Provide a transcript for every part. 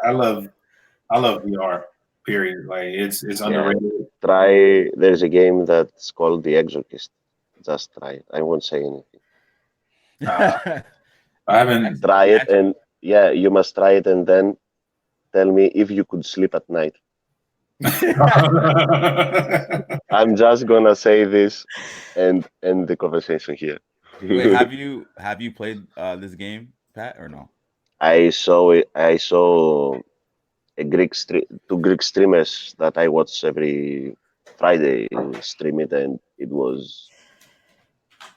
I love VR. Period. Like it's underrated. Try. There's a game that's called The Exorcist. Just try it. I won't say anything. I haven't. Try it, and yeah, you must try it, and then tell me if you could sleep at night. I'm just gonna say this and end the conversation here. Wait, have you played this game, Pat, or no? I saw it. I saw two Greek streamers that I watch every Friday stream it, and it was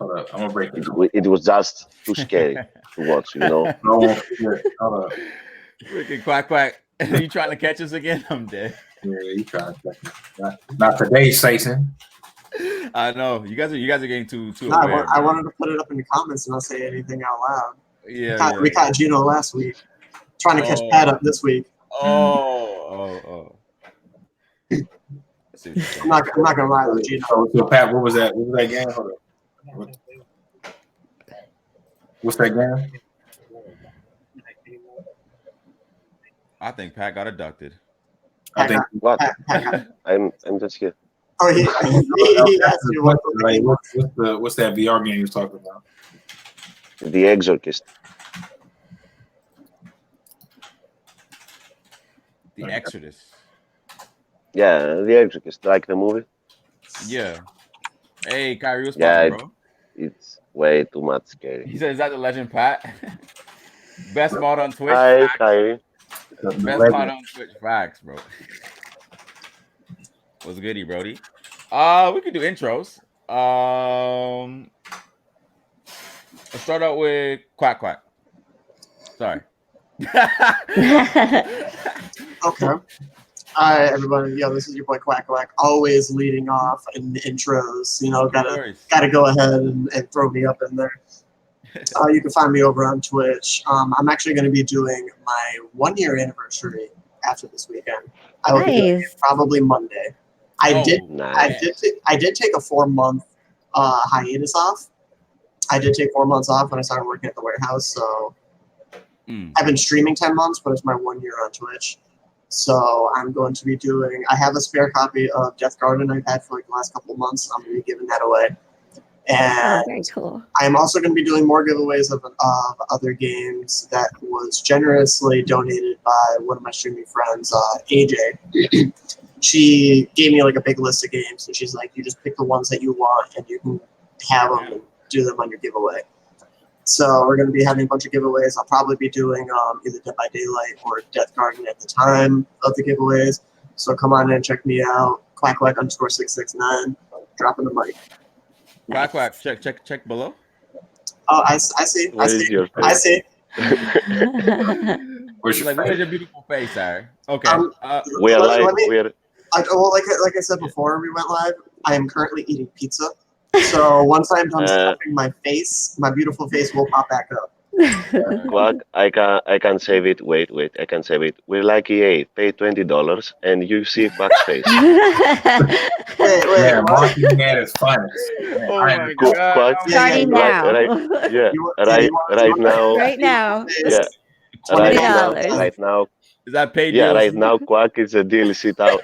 Hold up, I'm gonna break it. it was just too scary to watch. No, hold up. Freaking quack. You trying to catch us again? I'm dead. Yeah, you trying to not today, Satan. I know you guys are getting too No, aware. I wanted to put it up in the comments and not say anything out loud. Yeah, We caught Gino last week. Trying to catch Pat up this week. Oh. I'm not gonna lie with Gino. So Pat, what was that? What was that game? Hold up. What's that game? I think Pat got abducted. I think what? I'm just here. Oh, he asked you what's that VR game you're talking about? The Exorcist. The Exodus. Yeah, The Exorcist, like the movie. Yeah. Hey, Kyrie, what's poppin', bro? It's way too much scary. He said, "Is that the legend, Pat?" Best mod on Twitch. Hi, Kyrie. Best mod on Twitch. Facts, bro. What's goody, Brody? We could do intros. Let's start out with Quack. Sorry. Okay. All right, everybody. Yo, this is your boy Quack. Always leading off in the intros. You know, gotta go ahead and throw me up in there. You can find me over on Twitch. I'm actually going to be doing my 1-year anniversary after this weekend. I will be doing it probably Monday. I did take a 4-month hiatus off. I did take 4 months off when I started working at the warehouse. So I've been streaming 10 months, but it's my 1 year on Twitch. So I'm going to be doing. I have a spare copy of Death Garden I've had for like the last couple of months. I'm going to be giving that away. And very cool. I'm also going to be doing more giveaways of other games that was generously donated by one of my streaming friends, AJ. She gave me like a big list of games, and she's like, "You just pick the ones that you want, and you can have them and do them on your giveaway." So we're going to be having a bunch of giveaways. I'll probably be doing either Dead by Daylight or Death Garden at the time of the giveaways. So come on in and check me out. Quack_669. Dropping the mic. Quack. Check below. Oh, I see. I see. Where's your beautiful face, Sarah? Okay. We are live. Like I said before we went live, I am currently eating pizza. So once I'm done stuffing my face, my beautiful face will pop back up. Quack, I can save it. Wait, I can save it. We're like EA, pay $20 and you see Quack's face. wait. Yeah, marketing at its finest. Oh my God. Quack, starting now. Right now. Right now. Yeah. $20. Right now. Is that paid? Yeah, DLC? right now Quack is a DLC out.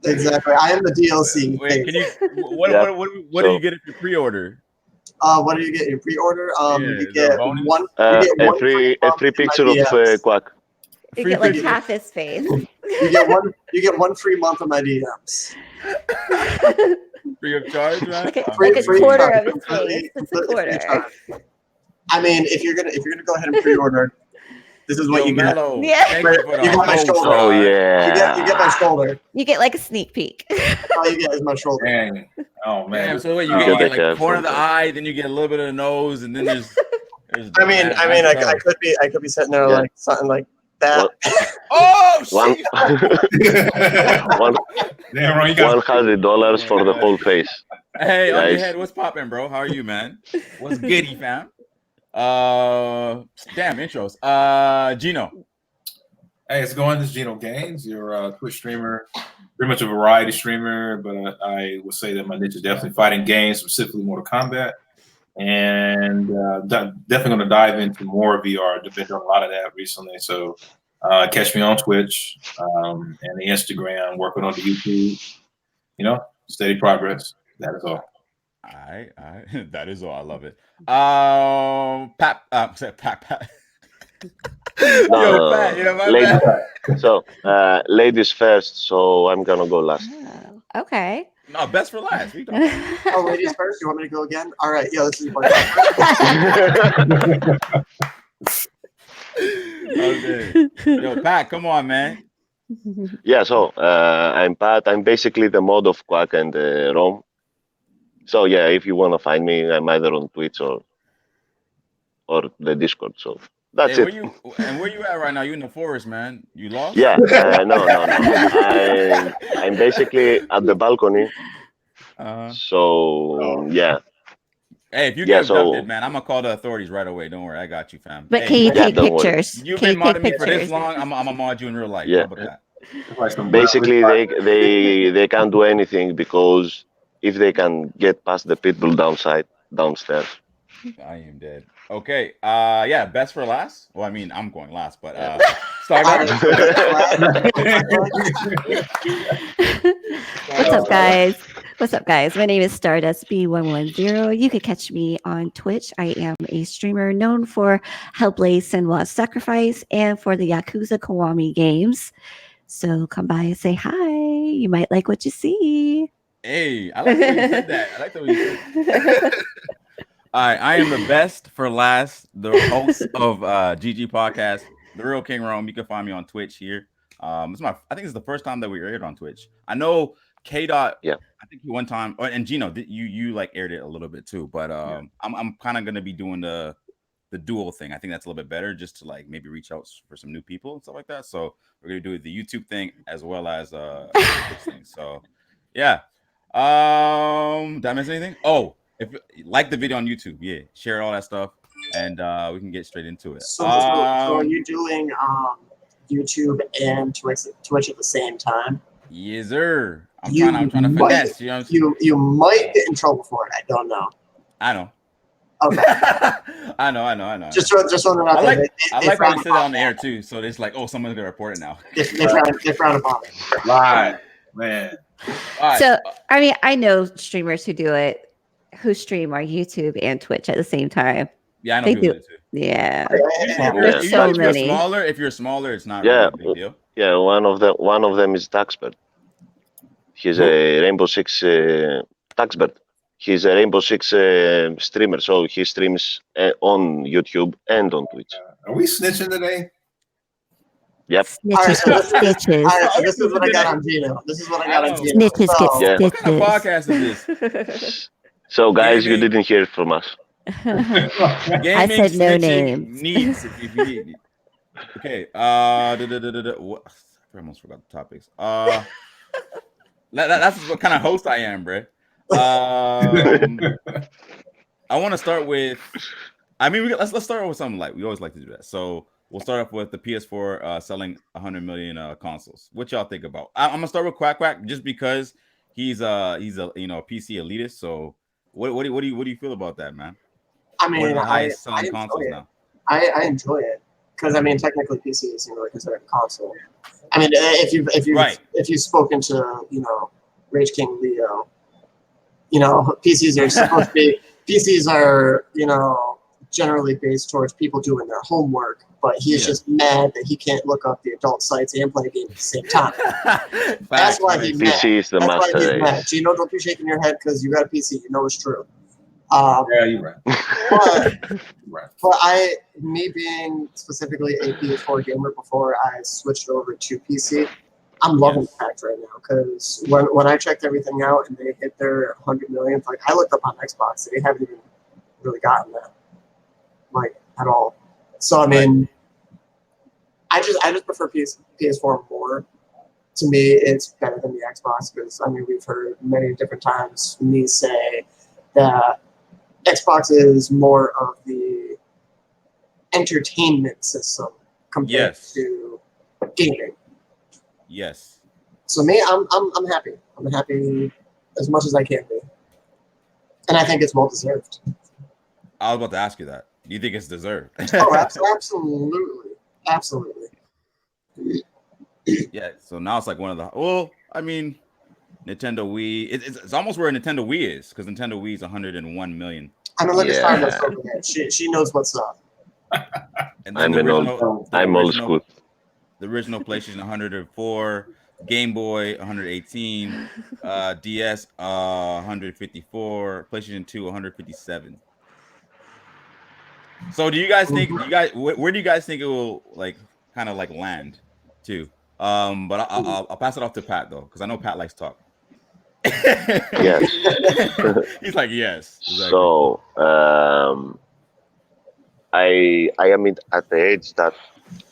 Exactly. I am the DLC. Wait, can you? What do you get if you pre-order? What do you get in pre-order? You get one. A free picture of Quack. You get like half his face. You get one free month of my DMs. Free of charge, man. Like a quarter of his face. It's a quarter. I mean, if you're gonna go ahead and pre-order, this is what you get. Yeah. You get my shoulder. Oh yeah. You get my shoulder. You get like a sneak peek. All you get is my shoulder. Dang. Oh man. Damn, so wait, you get like corner of the eye, then you get a little bit of the nose, and then there's I mean, I could be sitting there like something like that. Oh shit! $100 for the whole face. Hey, on your head, what's poppin', bro? How are you, man? What's goody, fam? Damn intros. Gino. Hey, it's going. This is Gino Gaines, your Twitch streamer, pretty much a variety streamer, but I would say that my niche is definitely fighting games, specifically Mortal Kombat. and definitely going to dive into more VR. I've been doing a lot of that recently. So catch me on Twitch and the Instagram, working on the YouTube. You know, steady progress. That is all. All right. That is all. I love it. Pat. No, Pat, you know my ladies, bad. so ladies first. So I'm gonna go last. Oh, okay. No, best for last. What are you talking about? Oh, ladies first. You want me to go again? All right. Yo, this is your boy. Okay. Yo, Pat, come on, man. Yeah, so I'm Pat. I'm basically the mod of Quack and Rome. So yeah, if you wanna find me, I'm either on Twitch or the Discord. So that's Hey, it. where you at right now? You in the forest, man. You lost? Yeah, no. I'm basically at the balcony. So yeah. Hey, if you Yeah, get abducted, man, I'm gonna call the authorities right away. Don't worry, I got you, fam. But Hey, can you take don't worry. pictures? You've Can been you take modding me for this pictures? long. I'm gonna mod you in real life. Yeah. How about that? Basically, they can't do anything because if they can get past the pitbull downstairs. I am dead. Okay. Yeah, best for last. Well, I mean, I'm going last, but start up. What's up, guys? What's up, guys? My name is Stardust B110. You can catch me on Twitch. I am a streamer known for Hellblade Senua's Sacrifice and for the Yakuza Kiwami games. So come by and say hi. You might like what you see. Hey, I like the way you said that. I like the way you said that. All right, I am the best for last, the host of GG Podcast, The Real King Rome. You can find me on Twitch here. I think it's the first time that we aired on Twitch. I know K Dot. Yeah. I think one time, and Gino, you like aired it a little bit too. But I'm kind of gonna be doing the dual thing. I think that's a little bit better, just to like maybe reach out for some new people and stuff like that. So we're gonna do the YouTube thing as well as Twitch thing. So yeah. Did I miss anything? Oh, if like the video on YouTube, yeah, share all that stuff, and we can get straight into it. So are you doing YouTube and Twitch at the same time? Yes, sir. I'm You trying to might- finesse. You know what I'm saying? You might get in trouble for it. I don't know. I know. Okay. I know. Just throwing it out I there. like They when frown you say that on the air too. So it's like, oh, someone's gonna report it now. They frown upon it. Live, man. All right. So, I mean, I know streamers who do it, who stream on YouTube and Twitch at the same time. Yeah, I know They people do. do too. Yeah. Usually, So if you're many. if you're smaller, it's not Yeah. really a big deal. Yeah, one of them is Taxbird. He's a Rainbow Six Taxbird. He's a Rainbow Six streamer, so he streams on YouTube and on Twitch. Are we snitching today? Yep. Snitches get stitches. All right, so this is what I got on Gino. Snitches So, get What kind of stitches. podcast is this? So guys, you Gaming. didn't hear it from us. Gaming, said no snitching, names. Needs if you need. Okay. What? I almost forgot the topics. That's what kind of host I am, bro. I want to start with. I mean, let's start with something light. We always like to do that. So we'll start off with the PS4 selling 100 million consoles. What y'all think about? I'm gonna start with Quack just because he's a PC elitist. So what do you feel about that, man? I One of mean, the I highest selling consoles enjoy it. now. I enjoy it because I mean, technically, PC isn't really considered a console. I mean, if you've spoken to Rage King Leo, PCs are supposed to be generally based towards people doing their homework, but he's just mad that he can't look up the adult sites and play a game at the same time. That's why he's mad. PC is the That's why master he's mad. race. Gino, don't be shaking your head because you got a PC. You know it's true. Yeah, you're right. But me being specifically a PS4 gamer before I switched over to PC, I'm loving the fact right now because when I checked everything out and they hit their 100 million, like I looked up on Xbox, they haven't even really gotten that, like at all. So I mean, I just prefer PS4 more. To me, it's better than the Xbox because I mean we've heard many different times me say that Xbox is more of the entertainment system compared to gaming. Yes. So me, I'm happy. I'm happy as much as I can be, and I think it's well deserved. I was about to ask you that. Do you think it's deserved? Oh, absolutely, absolutely. Yeah. So now it's like one of the. Well, I mean, Nintendo Wii. It's almost where Nintendo Wii is, because Nintendo Wii is 101 million. I mean, look at Yeah. Stardust over there. She knows what's up. And then I'm old school. The original PlayStation 104, Game Boy 118, DS 154, PlayStation 2 157. So do you guys think where do you guys think it will like kind of like land to? But I'll pass it off to Pat though, because I know Pat likes to talk. Yes. He's like, yes. Exactly. So I am at the age that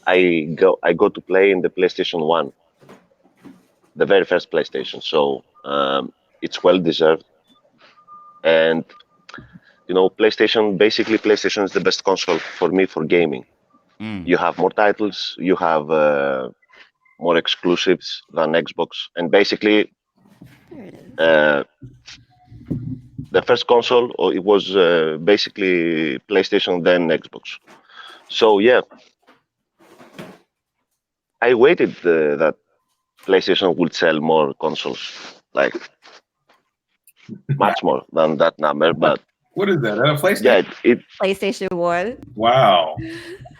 I go to play in the PlayStation 1, the very first PlayStation. So it's well deserved. And PlayStation is the best console for me for gaming. You have more titles, you have more exclusives than Xbox, and basically the first console, it was basically PlayStation, then Xbox. So yeah, I waited that PlayStation would sell more consoles, like much more than that number. But what is that? A PlayStation? Yeah, it PlayStation 1. Wow.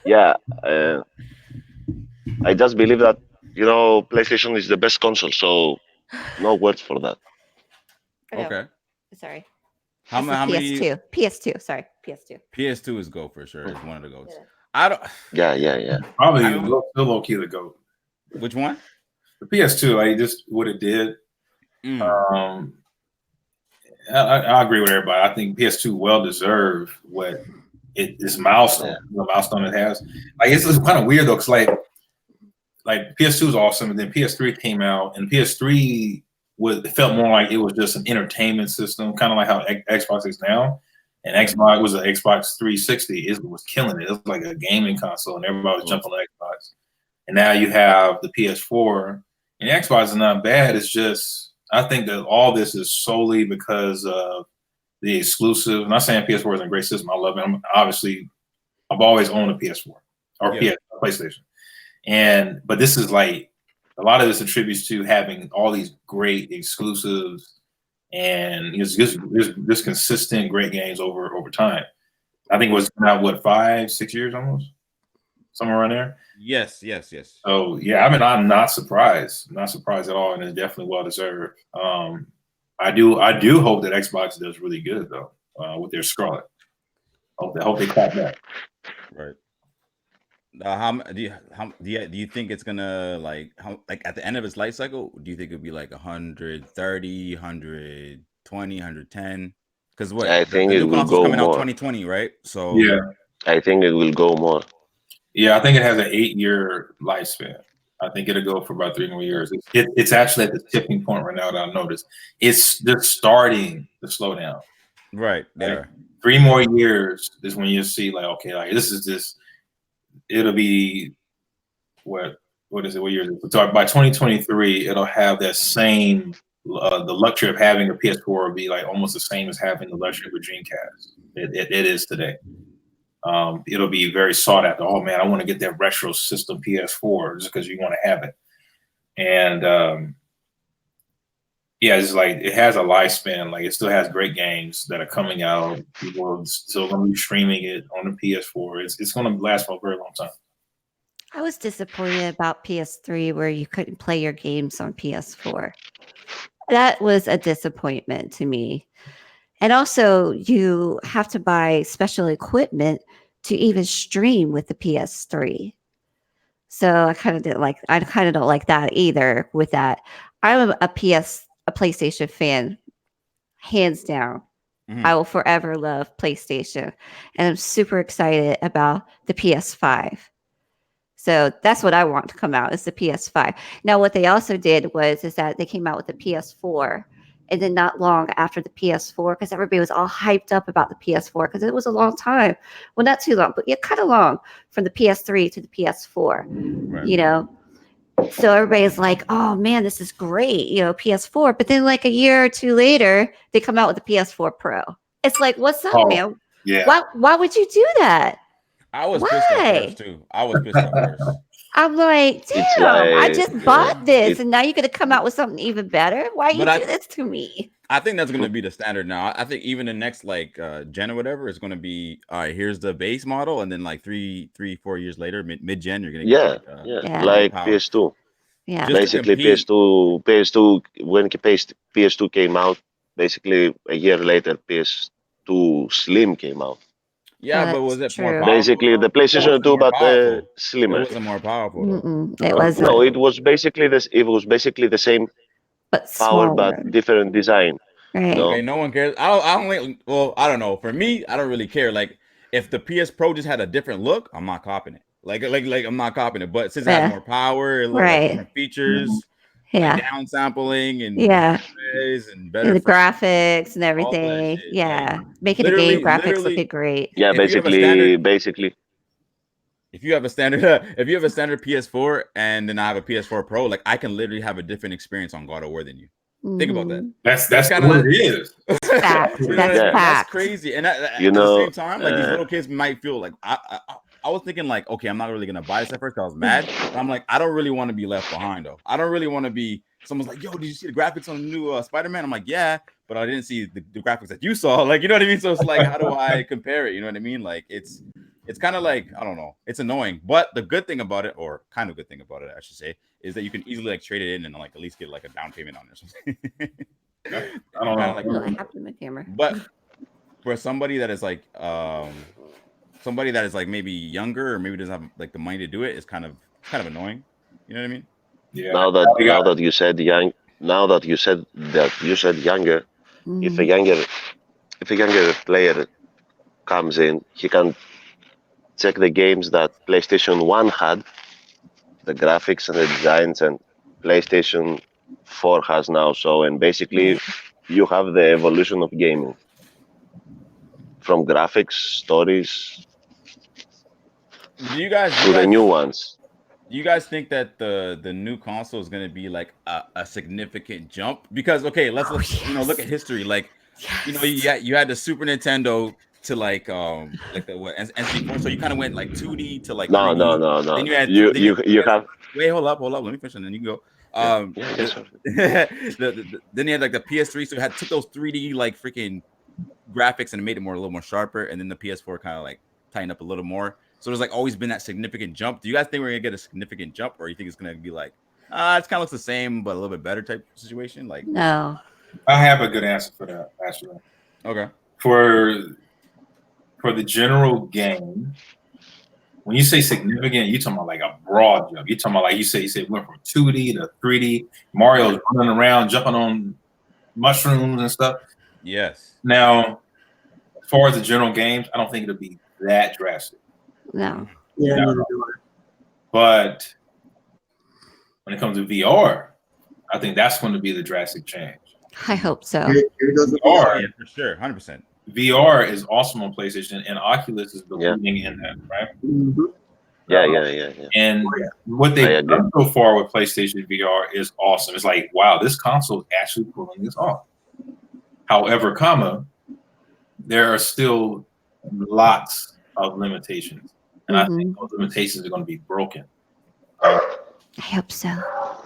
Yeah, I just believe that PlayStation is the best console. So no words for that. Okay. Sorry. How many? PS2. PS2. Sorry. PS2. PS2 is GOAT for sure. It's one of the GOATs. Yeah. I don't. Yeah. Probably still low key the GOAT. Which one? The PS2. Like just what it did. I agree with everybody. I think PS2 well deserved what this milestone, the milestone it has. Like it's kind of weird though, because like PS2 is awesome, and then PS3 came out, and PS3 it felt more like it was just an entertainment system, kind of like how Xbox is now. And Xbox was an Xbox 360. It was killing it. It was like a gaming console, and everybody was jumping on Xbox. And now you have the PS4, and Xbox is not bad. It's just I think that all this is solely because of the exclusive. I'm not saying PS4 isn't a great system. I love it. I've always owned a PS4 or PlayStation. But this is like a lot of this attributes to having all these great exclusives and just consistent great games over time. I think it was now 5-6 years almost, somewhere around there. Yes. So yeah, I mean, I'm not surprised at all, and it's definitely well deserved. I do hope that Xbox does really good though with their Scarlet. I hope they clap that. Right. Do you think it's gonna like at the end of its life cycle? Do you think it'll be like 130, 120, 110? Because what I think the it new will console's go coming out more. 2020, right? So yeah, I think it will go more. Yeah, I think it has an 8-year lifespan. I think it'll go for about 3 more years. It's actually at the tipping point right now that I've noticed. It's just starting to slow down. Right there. Like 3 more years is when you see like, okay, like this is just. It'll be what is it? What year is it? So by 2023, it'll have that same the luxury of having a PS4 will be like almost the same as having the luxury of a Dreamcast. It is today. It'll be very sought after. Oh man, I want to get that retro system PS4 just because you want to have it. And it's like it has a lifespan. Like it still has great games that are coming out. People are still going to be streaming it on the PS4. It's going to last for a very long time. I was disappointed about PS3 where you couldn't play your games on PS4. That was a disappointment to me. And also, you have to buy special equipment to even stream with the PS3. So I kind of don't like that either with that. I'm a PlayStation fan, hands down. I will forever love PlayStation. And I'm super excited about the PS5. So that's what I want to come out is the PS5. Now, what they also did is that they came out with the PS4. And then not long after the PS4, because everybody was all hyped up about the PS4 because it was a long time. Well, not too long, but kind of long from the PS3 to the PS4, right. So everybody's like, oh man, this is great, PS4. But then like a year or two later, they come out with the PS4 Pro. It's like, what's up, man? Yeah. Why would you do that? I was pissed off Why? first too. I was pissed off first. I'm like, It's damn, I like, just yeah, bought this it, and now you're gonna come out with something even better. Why you But do this to me? I think that's gonna be the standard now. I think even the next like gen or whatever is gonna be all right. Here's the base model, and then like 4 years later, mid gen, you're gonna get yeah, like yeah, Yeah. like power PS2. Yeah. just to Basically, compete. PS2, when PS2 came out, basically a year later, PS2 Slim came out. Yeah, but That's was it more true. powerful? Basically, the It PlayStation wasn't 2, more but powerful. It slimmer. wasn't more powerful though. It No, wasn't, it was basically this. It was basically the same but power, but smaller. different design. Right. Okay, no one cares. I don't like. Well, I don't know. For me, I don't really care. Like, if the PS Pro just had a different look, I'm not copying it. Like I'm not copying it. But since it has Yeah. more power, like Right. different features, Yeah. like down sampling and Yeah. displays and And better the graphics and all that everything. shit. Yeah. Like, Making the game graphics literally, looking great. Yeah, if you have a standard, basically. if you have a standard, if you have a standard PS4 and then I have a PS4 Pro, like I can literally have a different experience on God of War than you. Think about that. Mhm. That's kinda what like- it is. Fact. You know That's what I mean? fact. That's crazy. And at You the know, same time, like these little kids might feel like I was thinking like, okay, I'm not really gonna buy this at first. 'Cause I was mad. But I'm like, I don't really want to be left behind though. I don't really want to be. Someone's like, yo, did you see the graphics on the new Spider-Man? I'm like, yeah, but I didn't see the graphics that you saw. Like, you know what I mean? So it's like, how do I compare it? You know what I mean? Like, it's kind of like, I don't know. It's annoying. But the good thing about it, or kind of good thing about it, I should say, is that you can easily like trade it in and like at least get like a down payment on it or something. I don't know. Like, What happened to my camera? but for somebody that is like maybe younger or maybe doesn't have like the money to do it, it's kind of annoying. You know what I mean? Yeah. Now that you said younger, if a Mhm. younger player comes in, he can check the games that PlayStation 1 had, the graphics and the designs, and PlayStation 4 has now. So, and basically, you have the evolution of gaming from graphics, stories Do you guys to the new ones. do you guys think that the new console is going to be like a significant jump? Because okay, let's look at history. Like, you had the Super Nintendo to like the what NC4, so you kind of went like 2D to like 3D. No. Then you had You have. wait, hold up, let me finish and then you go. Then you had like the PS3, so it took those 3D like freaking graphics and made it a little more sharper, and then the PS4 kind of like tightened up a little more. So there's like always been that significant jump. Do you guys think we're gonna get a significant jump, or you think it's gonna be like it's kind of looks the same but a little bit better type situation? Like, No. I have a good answer for that, actually. Okay. For the general game, when you say significant, you're talking about like a broad jump. You're talking about like you said it went from 2D to 3D. Mario's running around, jumping on mushrooms and stuff. Yes. Now, as far as the general games, I don't think it'll be that drastic. No. Yeah, No. neither do I. But when it comes to VR, I think that's going to be the drastic change. I hope so. Here goes the VR. Yeah, for sure, 100%. VR is awesome on PlayStation, and Oculus is the leading in that, right? Mm-hmm. Yeah. And what they've done so far with PlayStation VR is awesome. It's like, wow, this console is actually pulling this off. However, there are still lots of limitations, and I think those limitations are going to be broken. I hope so.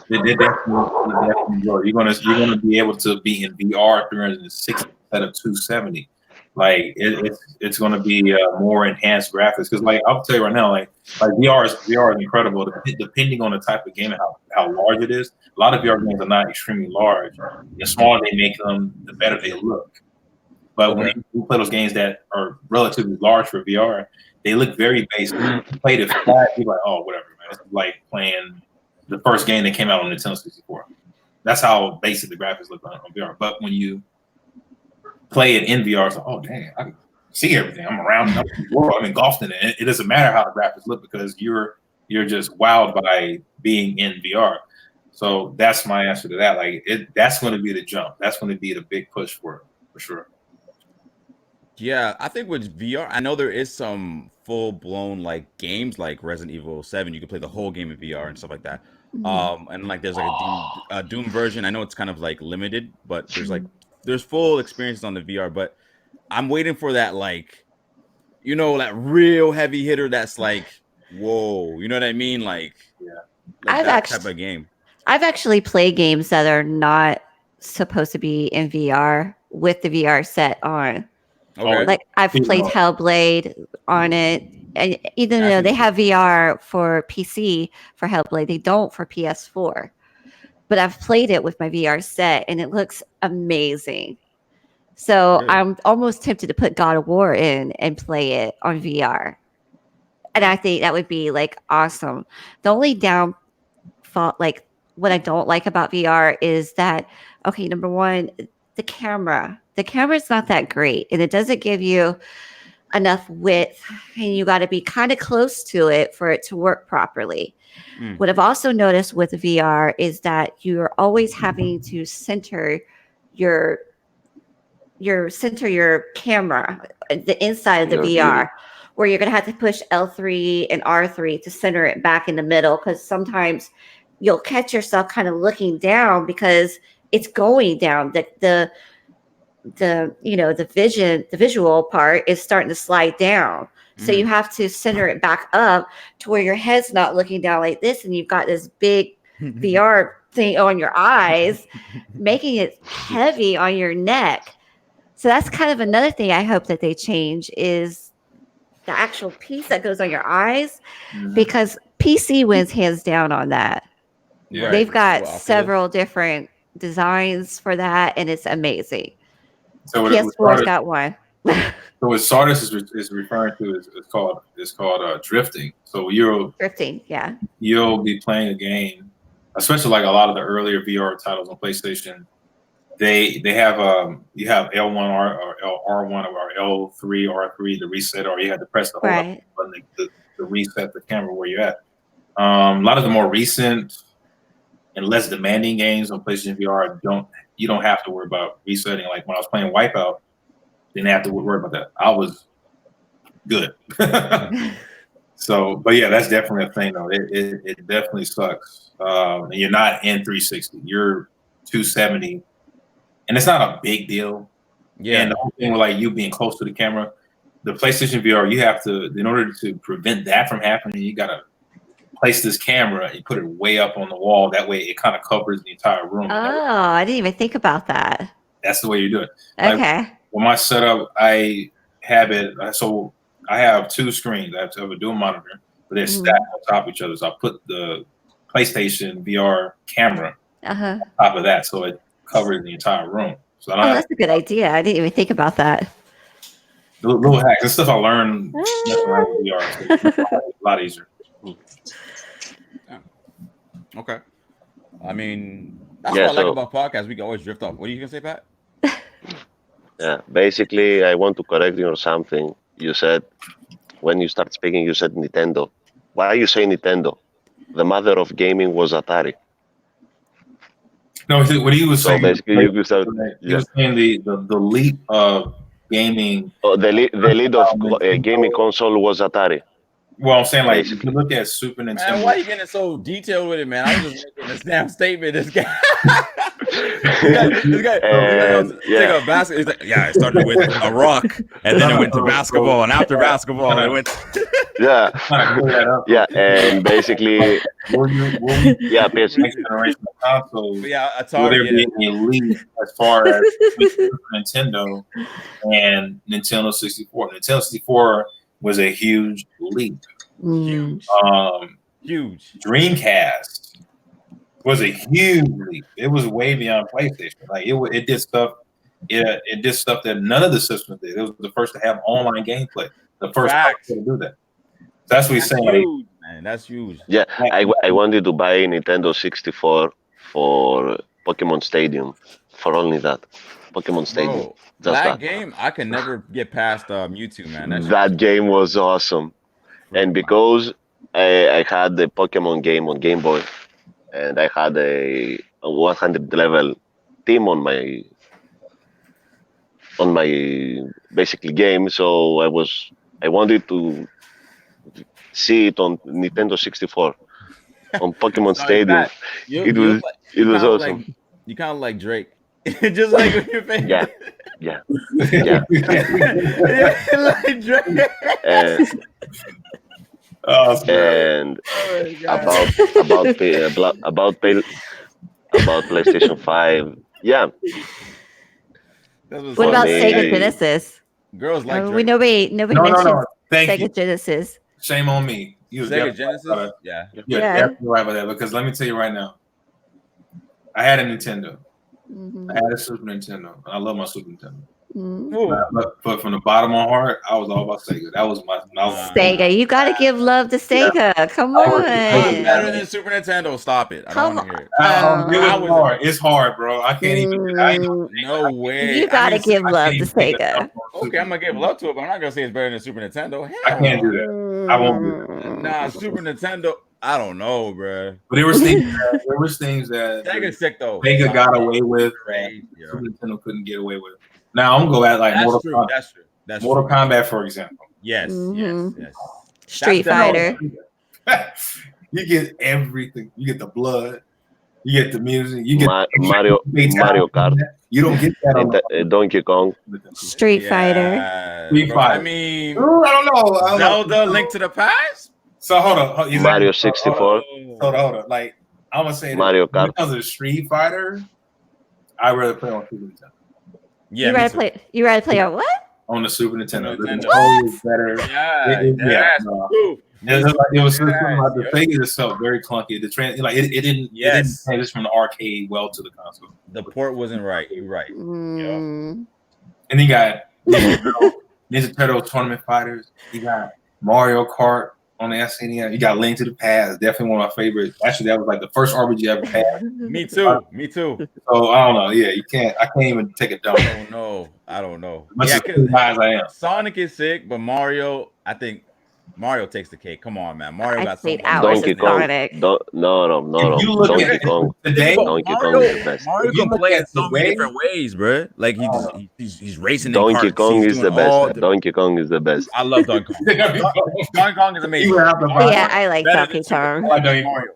They're definitely grow. You're gonna be able to be in VR 360 instead of 270. Like it's gonna be more enhanced graphics. Because like I'll tell you right now, like VR is incredible. Depending on the type of game and how large it is. A lot of VR games are not extremely large. The smaller they make them, the better they look. But when you play those games that are relatively large for VR, they look very basic. You play it flat, you're like, oh, whatever, man. It's like playing the first game that came out on Nintendo 64. That's how basic the graphics look on VR. But when you play it in VR, it's like, oh, dang, I can see everything. I'm around the world. I'm engulfed in it. It doesn't matter how the graphics look because you're just wowed by being in VR. So that's my answer to that. Like that's going to be the jump. That's going to be the big push for sure. Yeah, I think with VR, I know there is some full-blown like games like Resident Evil 7. You can play the whole game in VR and stuff like that. And like there's like a Doom version. I know it's kind of like limited, but there's full experiences on the VR. But I'm waiting for that like you know, that real heavy hitter that's like, whoa, you know what I mean? Like, I've that actually- type of game. I've actually played games that are not supposed to be in VR with the VR set on. Okay. Like I've played Hellblade on it, and even though they have VR for PC for Hellblade, they don't for PS4. But I've played it with my VR set, and it looks amazing. So Really? I'm almost tempted to put God of War in and play it on VR, and I think that would be like awesome. The only downfall, like what I don't like about VR, is that okay, number one, the camera. The camera is not that great, and it doesn't give you enough width, and you got to be kind of close to it for it to work properly. What I've also noticed with VR is that you're always having to center your camera, the inside of the VR, where you're going to have to push L3 and R3 to center it back in the middle, because sometimes you'll catch yourself kind of looking down because it's going down. The visual part is starting to slide down. So you have to center it back up to where your head's not looking down like this, and you've got this big VR thing on your eyes, making it heavy on your neck. So that's kind of another thing I hope that they change, is the actual piece that goes on your eyes, because PC wins hands down on that. Yeah. They've got several different designs for that, and it's amazing. So PS4's got one. So what Sardis is referring to is called drifting. So Drifting, yeah. you'll be playing a game, especially like a lot of the earlier VR titles on PlayStation. They have you have L1 or R1 or L3 R3 to reset, or you have to press the hold up button to reset the camera where you're at. A lot of the more recent and less demanding games on PlayStation VR you don't have to worry about resetting. Like when I was playing Wipeout, didn't have to worry about that. I was good. So, but yeah, that's definitely a thing though. It definitely sucks. And you're not in 360. You're 270, and it's not a big deal. Yeah. And the whole thing with like you being close to the camera, the PlayStation VR, you have to, in order to prevent that from happening, you gotta place this camera and put it way up on the wall. That way, it kind of covers the entire room. Oh, I didn't even think about that. That's the way you do it. Okay. Like, with my setup, I have it. So I have two screens. I have a dual monitor, but they're stacked on top of each other. So I put the PlayStation VR camera on top of that, so it covers the entire room. So that's a good idea. I didn't even think about that. Little hacks and stuff I learned around VR. So it's a lot easier. Okay. I mean, that's what I like about podcasts. We can always drift off. What are you gonna say, Pat? Yeah, basically, I want to correct you on something. You said when you start speaking, you said Nintendo. Why you say Nintendo? The mother of gaming was Atari. No, what he was saying. Basically, you start. He was saying the leap of gaming. Oh, the lead of gaming console was Atari. Well, I'm saying, like, if you look at Super Nintendo. Man, why are you getting so detailed with it, man? I was just making this damn statement. This guy. This guy take a basket. He's like, yeah, it started with a rock, and then it went to basketball, and after basketball, it went. Yeah, and basically, yeah, next generation of consoles. Yeah, Atari. Will there be a leap as far as Nintendo and Nintendo 64? Nintendo 64 was a huge leap. Huge. Huge. Dreamcast was a huge leap. It was way beyond PlayStation. Like it did stuff. It did stuff that none of the systems did. It was the first to have online gameplay. The first to do that. That's what he's saying. Huge, man. That's huge. Yeah, I wanted to buy Nintendo 64 for Pokemon Stadium. For only that. Pokemon Stadium. Bro, that game, I can never get past Mewtwo, man. That game was awesome. And because I had the Pokemon game on Game Boy, and I had a 100 level team on my basically game, so I wanted to see it on Nintendo 64 on Pokemon Stadium. It was awesome. You kind of like Drake. Just like with your face. Yeah. Yeah. Like Drake. And about PlayStation 5. Yeah. What about Sega Genesis? Girls like Drake. Nobody No. mentioned Thank Sega you. Genesis. Shame on me. You Sega Genesis? Yeah, Yeah. definitely right about that. Because let me tell you right now, I had a Nintendo. I had a Super Nintendo. I love my Super Nintendo. But from the bottom of my heart, I was all about Sega. That was my Sega. You got to give love to Sega. Come on. Better than Super Nintendo. Stop it. I don't want to hear it. It was hard. It's hard, bro. I can't even. No way. You got to give love to Sega. Okay, I'm gonna give love to it, but I'm not gonna say it's better than Super Nintendo. Hell I can't do that. I won't do that. Nah, Super Nintendo. I don't know, bro. But there was things that Sega's sick though. Sega got away with. Super Nintendo couldn't get away with. Now I'm gonna go at like Mortal Kombat. That's true. That's Mortal Kombat, for example. Yes. Street Fighter. You get everything. You get the blood. You get the music. You get Mario Kart. You don't get that on Donkey Kong. Street Fighter. I mean, I don't know. Zelda Link to the Past. So hold on. Mario 64. Hold on. Like I'm gonna say Mario Kart. Because of Street Fighter, I'd rather play on Super Nintendo. Yeah, you rather play on what? On the Super Nintendo. What? Better. Yeah. It was something about the Sega itself very clunky. The it didn't transition from the arcade well to the console. The port wasn't right. You're right. And you got Ninja Turtles Tournament Fighters. You got Mario Kart on the SNES. You got Link to the Past. Definitely one of my favorites. Actually, that was like the first RPG I ever had. Me too. So I don't know. Yeah, I can't even take a dump. I don't know. Much as I am. Sonic is sick, but Mario, I think Mario takes the cake. Come on, man. Mario got played hours of Sonic. No. Donkey Kong. Donkey Kong is the best. Mario can play in so many different ways, bro. Like he's racing. Donkey Kong is the best. Donkey Kong is the best. I love Donkey Kong. Donkey Kong is amazing. Yeah, I like Donkey Kong.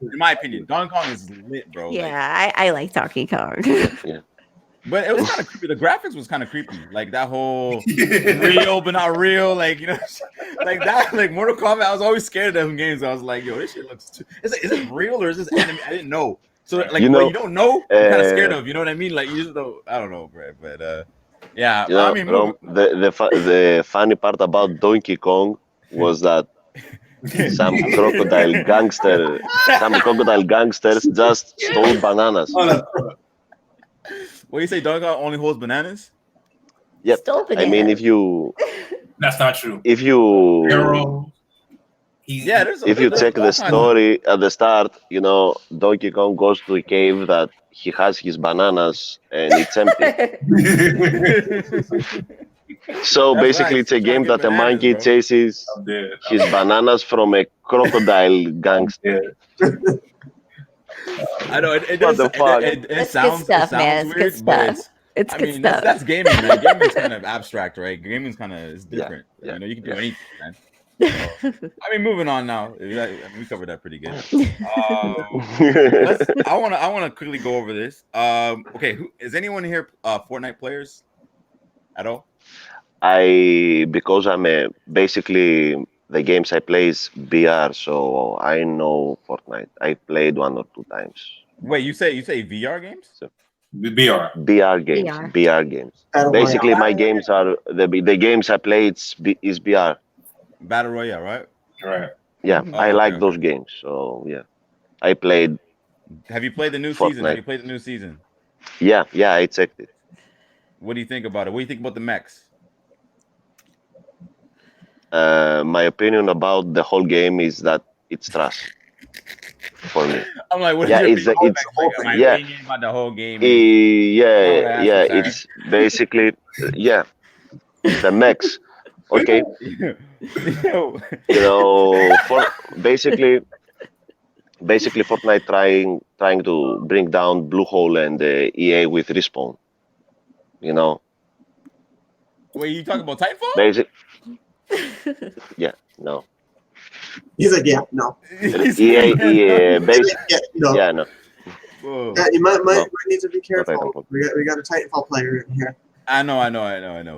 In my opinion, Donkey Kong is lit, bro. Yeah, I like Donkey Kong. Yeah. But it was kind of creepy. The graphics was kind of creepy. Like that whole real but not real. Like, you know, like that. Like Mortal Kombat, I was always scared of them games. I was like, yo, this shit looks is it real or is this anime? I didn't know. So like, you don't know, you're kind of scared of. You know what I mean? Like you just don't. I don't know, bro. But yeah. I mean, the funny part about Donkey Kong was that some crocodile gangsters just stole bananas. What you say, Donkey Kong only holds bananas? Yep. I mean, if you that's not true. If you if you check the story at the start, you know, Donkey Kong goes to a cave that he has his bananas and it's empty. So that's basically, it's a game that a monkey chases his bananas from a crocodile gangster. I know it does. It sounds good stuff, man. Weird, good stuff. It's good stuff. That's gaming, man. Gaming's kind of abstract, right? Gaming's kind of is different. Yeah. You know, you can do anything, man. So, I mean, moving on now. We covered that pretty good. I want to quickly go over this. Okay, is anyone here Fortnite players at all? Because I'm basically the games I play is VR, so I know Fortnite. I played 1 or 2 times. Wait, you say VR games? So, VR games. VR games. Basically, my games are the games I play. Is VR. Battle Royale, right? Right. Yeah, I like those games. So yeah, I played. Have you played the new Fortnite. season? Have you played the new season? Yeah, I checked it. What do you think about it? What do you think about the mechs? My opinion about the whole game is that it's trash for me. I'm like, what is your opinion about the whole game? It's basically the mechs. Okay, you know, basically Fortnite trying to bring down Bluehole and EA with Respawn. You know. Wait, you talking about Titanfall? Basic. Yeah, no. He's like, yeah, no. EA, basic. No. Yeah, no. Whoa. Yeah, you might No. need to be careful. Titanfall. We got a Titanfall player in here. I know.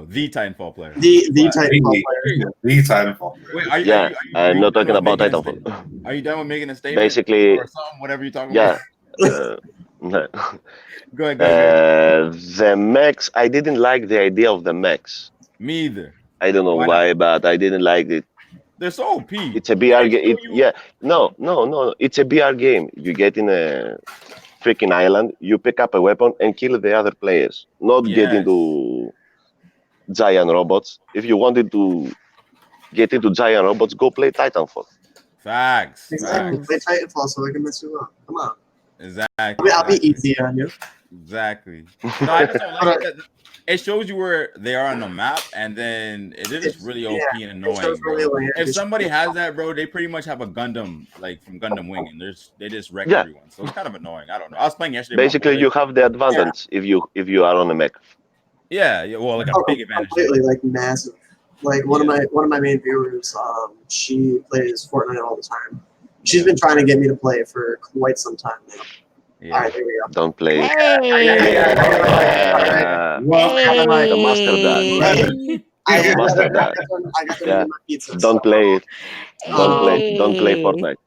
The Titanfall player. The But- Titanfall player. The Titanfall. Wait, are you? Yeah, I'm not talking done about with making a Titanfall. statement? Are you done with making a statement? Basically, or something, whatever you're talking yeah. about. No. Go ahead. The mechs, I didn't like the idea of the mechs. Me either. I don't know Why why, but I didn't like it. They're so OP. It's a BR game. Yeah, no. It's a BR game. You get in a freaking island, you pick up a weapon and kill the other players. Not get Yes. into giant robots. If you wanted to get into giant robots, go play Titanfall. Facts. Exactly. Facts. Play Titanfall so we can mess you up. Come on. Exactly. I'll be easy on you. Exactly. No, I just don't like it. It shows you where they are on the map, and then it is just really OP and annoying, bro. If somebody has that, bro, they pretty much have a Gundam, like from Gundam Wing, and they just wreck everyone. So it's kind of annoying. I don't know. I was playing yesterday. Basically, you have the advantage if you are on a mech. Yeah. Well, like a big advantage. Completely, like massive. Like one of my main viewers, she plays Fortnite all the time. She's been trying to get me to play for quite some time now. Yeah. All right, there we go. Don't play. Hey. The master guy. I Master guy. got them Yeah. in my pizza. Don't play it. Don't play Hey. Fortnite.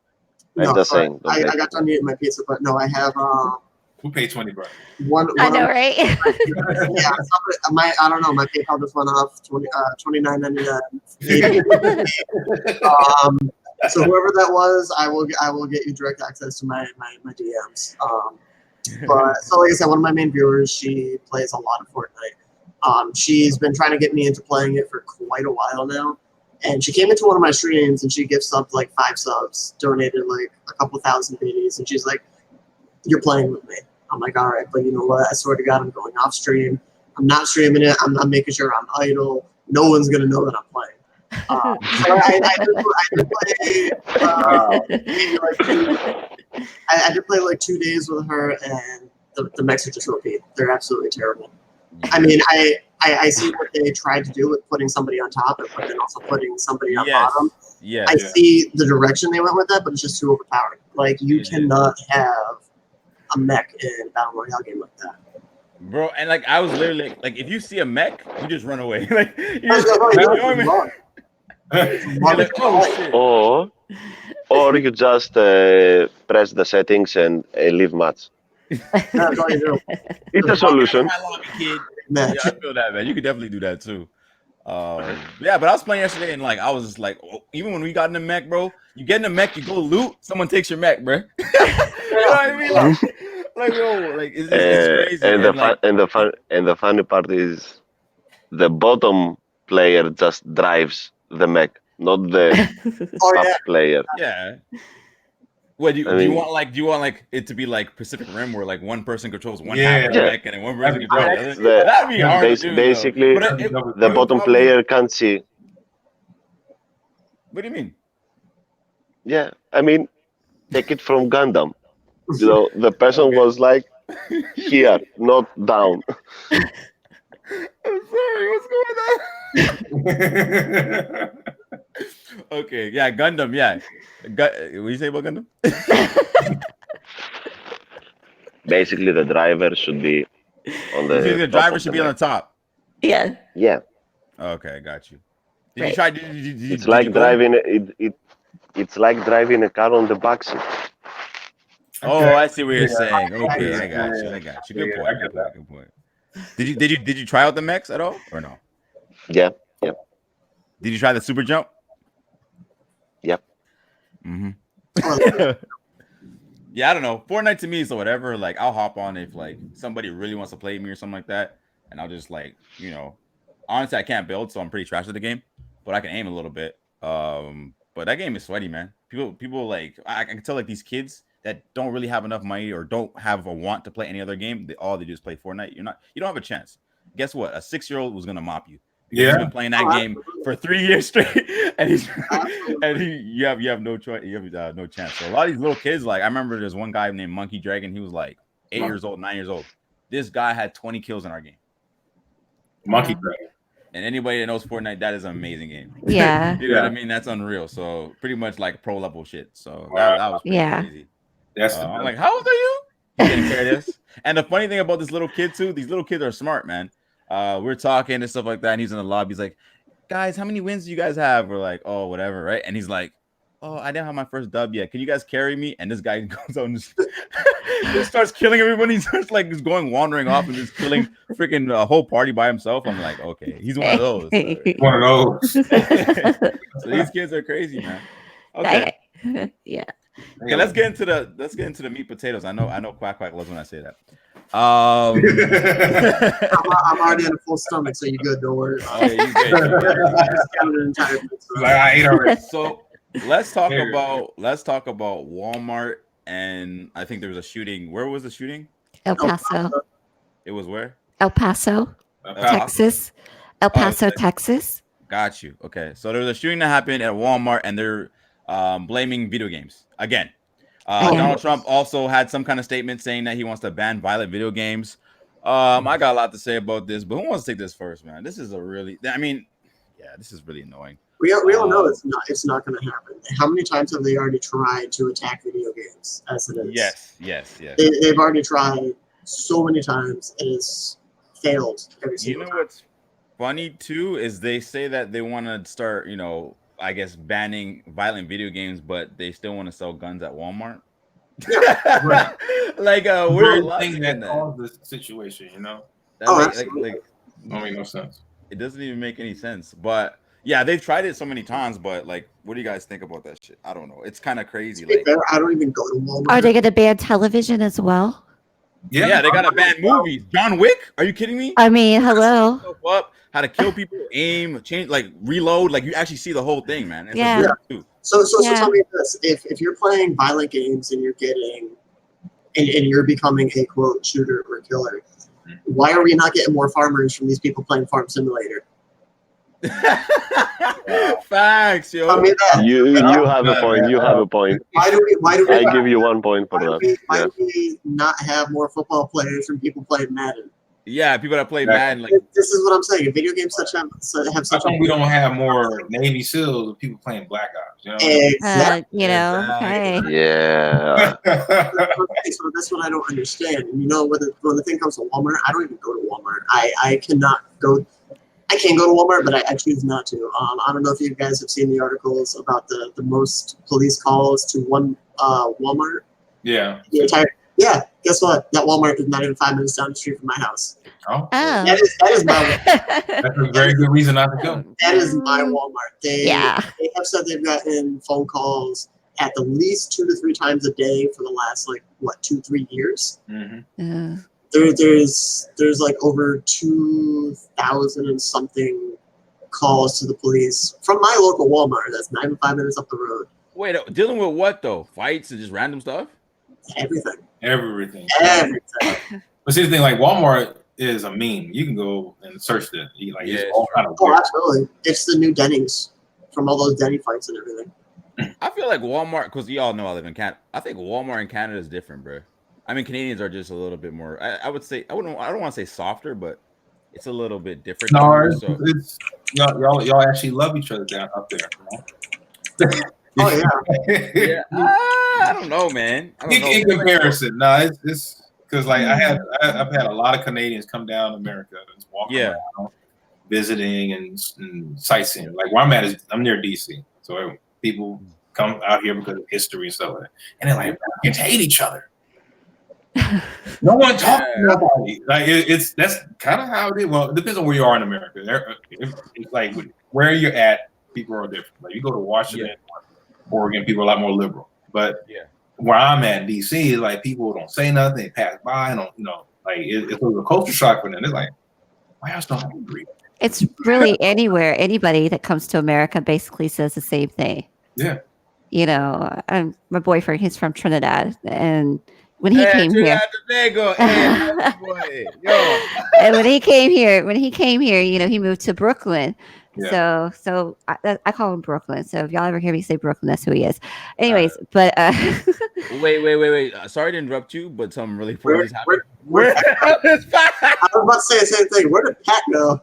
I'm No, just saying. Don't I play got done eating my pizza, but no, I have Who paid 20, bro? one. I know, right? Yeah, I don't know. My PayPal just went off $29.99. So whoever that was, I will get you direct access to my DMs. But so like I said, one of my main viewers, she plays a lot of Fortnite. She's been trying to get me into playing it for quite a while now, and she came into one of my streams and she gift subbed like 5 subs, donated like a couple thousand biddies, and she's like, "You're playing with me." I'm like, "All right, but you know what? I swear to God, I'm going off stream. I'm not streaming it. I'm making sure I'm idle. No one's gonna know that I'm playing." So I did play like 2 days with her, and the mechs are just OP. They're absolutely terrible. I mean, I see what they tried to do with putting somebody on top and then also putting somebody on bottom. Yeah. I see the direction they went with that, but it's just too overpowered. Like, you cannot have a mech in a battle royale game like that. Bro, and like I was literally like if you see a mech, you just run away. Like you like, oh shit. Or you just press the settings and leave match. That's all you do. It's a solution. Yeah, I feel that, man. You could definitely do that too. Yeah, but I was playing yesterday and like I was just like, even when we got in the mech, bro, you get in the mech, you go loot, someone takes your mech, bro. You know what I mean? Like yo, like it's crazy. And the funny part is the bottom player just drives the mech, not the top player. Yeah. What do you want? Do you want like it to be like Pacific Rim, where like one person controls one half of the mech and then one person controls the other? That'd be hard to do. Basically, the bottom player can't see. What do you mean? Yeah, I mean, take it from Gundam. You know, the person was like here, not down. I'm sorry, what's going on? Okay, yeah, Gundam, yeah. What do you say about Gundam? Basically, the driver should be on the. The driver should be on the top. Yeah. Yeah. Okay, got you. Did you try? It's like driving It's like driving a car on the backseat. Oh, I see what you're saying. Okay, I got you. Good point. Did you try out the mechs at all or no? Yeah. Did you try the super jump? Yep. Mm-hmm. Yeah, I don't know. Fortnite to me is whatever. Like, I'll hop on if like somebody really wants to play me or something like that, and I'll just like, honestly, I can't build, so I'm pretty trash at the game, but I can aim a little bit. But that game is sweaty, man. People like I can tell like these kids that don't really have enough money or don't have a want to play any other game. All they do is play Fortnite. You don't have a chance. Guess what? A 6-year-old was gonna mop you. He's been playing that game for 3 years straight, and you have no choice. You have no chance. So a lot of these little kids, like I remember, there's one guy named Monkey Dragon. He was like 8 years old, 9 years old. This guy had 20 kills in our game. Monkey Dragon. And anybody that knows Fortnite, that is an amazing game. Yeah. You know what I mean? That's unreal. So pretty much like pro level shit. So that was pretty crazy. That's I'm like, how old are you? He's getting careless. And the funny thing about this little kid too, these little kids are smart, man. We're talking and stuff like that, and he's in the lobby. He's like, "Guys, how many wins do you guys have?" We're like, "Oh, whatever, right?" And he's like, "Oh, I didn't have my first dub yet. Can you guys carry me?" And this guy goes on and just starts killing everybody. He starts like just going wandering off and just killing freaking a whole party by himself. I'm like, okay, he's one of those. One of those. So these kids are crazy, man. Okay. Yeah. Okay, let's get into the meat potatoes. I know Quack Quack loves when I say that. I'm already on a full stomach, so you're good. Don't worry. Oh, yeah, you good. Like I ate already. So let's talk about Walmart, and I think there was a shooting. Where was the shooting? El Paso. It was where? El Paso, Texas. El Paso, Texas. Got you. Okay, so there was a shooting that happened at Walmart, and they're blaming video games again. Donald Trump also had some kind of statement saying that he wants to ban violent video games. I got a lot to say about this, but who wants to take this first, man? This is this is really annoying. We all know it's not going to happen. How many times have they already tried to attack video games as it is? Yes. They've already tried so many times, and it's failed every single time. What's funny too is they say that they want to start, I guess, banning violent video games, but they still want to sell guns at Walmart. Yeah, right. Like weird thing that caused the situation, Absolutely. Don't make no sense. It doesn't even make any sense. But yeah, they've tried it so many times. But like, what do you guys think about that shit? I don't know. It's kind of crazy. Like, I don't even go to Walmart. Are they going to ban television as well? Yeah, they got to ban movies. John Wick? Are you kidding me? I mean, hello. Up, how to kill people, aim, change, like reload. Like you actually see the whole thing, man. So tell me this: if you're playing violent games and you're you're becoming a quote shooter or killer, why are we not getting more farmers from these people playing Farm Simulator? Facts, yo. You have a point. You have a point. Why do we? I give you 1 point for that. Why do we not have more football players from people playing Madden? Yeah, people that play Madden. Like, this is what I'm saying. If video games have such we don't have more Navy SEALs of people playing Black Ops. Exactly. Hey. Yeah. So that's what I don't understand. And when the thing comes to Walmart, I don't even go to Walmart. I can't go to Walmart, but I choose not to. I don't know if you guys have seen the articles about the most police calls to one Walmart. Yeah. Yeah, guess what? That Walmart is not even 5 minutes down the street from my house. Oh. That is my That's a very good reason not to go. That is my Walmart. They have said they've gotten phone calls at the least 2 to 3 times a day for the last 2-3 years. Mm-hmm. There's like over 2,000 and something calls to the police from my local Walmart. That's not even 5 minutes up the road. Wait, dealing with what though? Fights and just random stuff? Everything. But see the thing, like Walmart is a meme. You can go and search it. It's all kind of weird. Absolutely. It's the new Dennings from all those Denny fights and everything. I feel like Walmart, because y'all know I live in Canada. I think Walmart in Canada is different, bro. I mean, Canadians are just a little bit more. I would say I don't want to say softer, but it's a little bit different. No, it's y'all actually love each other down up there. Oh yeah. I don't know, man. In comparison, no, it's because I've had a lot of Canadians come down to America and walk around, visiting and sightseeing. Like where I'm at I'm near DC, so people come out here because of history and stuff like that. And they're like, Americans hate each other. No one talks to nobody. That's kind of how it is. Well, it depends on where you are in America. It's like where you're at, people are different. Like you go to Washington, Oregon, people are a lot more liberal. But where I'm at, DC, like people don't say nothing, they pass by, and it was a culture shock for them. They're like, why else don't agree? It's really anywhere. Anybody that comes to America basically says the same thing. Yeah. My boyfriend, he's from Trinidad, and when he came here, and when he came here, he moved to Brooklyn. Yeah. So I call him Brooklyn. So if y'all ever hear me say Brooklyn, that's who he is. Anyways, but wait. Sorry to interrupt you, but something really funny is happening. I was about to say the same thing. Where did Pat go?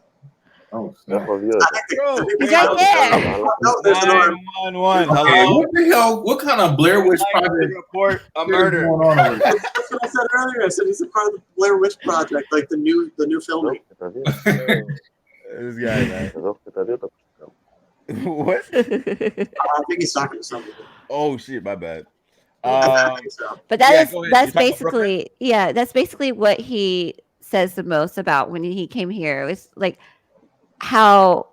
Oh, Έχω no. δύο. Bro, He's right there. No, there's an arm. 911. Okay, Hello. what the hell? What kind of Blair Witch Like to project report a is murder. going on over there? That's what I said earlier. I said he's a part of the Blair Witch Project, like the new Εδώ filming. και τα δύο. This guy, man. Εδώ και τα δύο τα What? I think he's talking to somebody. Oh shit, my bad. I think so. But Yeah, that's go ahead. that's You're talking about Brooklyn? basically that's basically what he says the most about when he came here. It's like how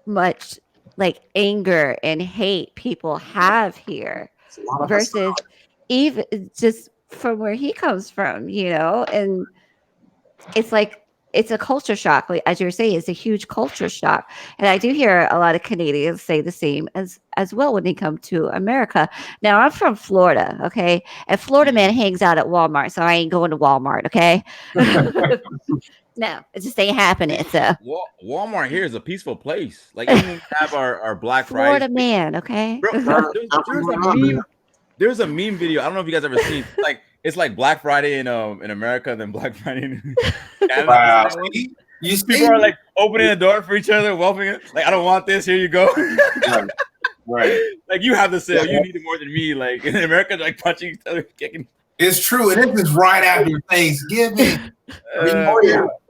much like anger and hate people have here It's a lot of versus even just from where he comes from, and it's like it's a culture shock. Like, as you were saying, it's a huge culture shock. And I do hear a lot of Canadians say the same as well when they come to America. Now, I'm from Florida, okay? And Florida man hangs out at Walmart, so I ain't going to Walmart, okay? No, it just ain't happening. So Walmart here is a peaceful place. Like even when we have our Black Florida Friday. man, okay? Bro, there's a meme video. I don't know if you guys ever seen. It's like Black Friday in America, then Black Friday in Canada. Wow. You see? People are like opening the door for each other, welcoming it. Like, I don't want this. Here you go. Right. Like, you have the sale. You need it more than me. Like in America, like punching each other, kicking. It's true. And this is right after Thanksgiving.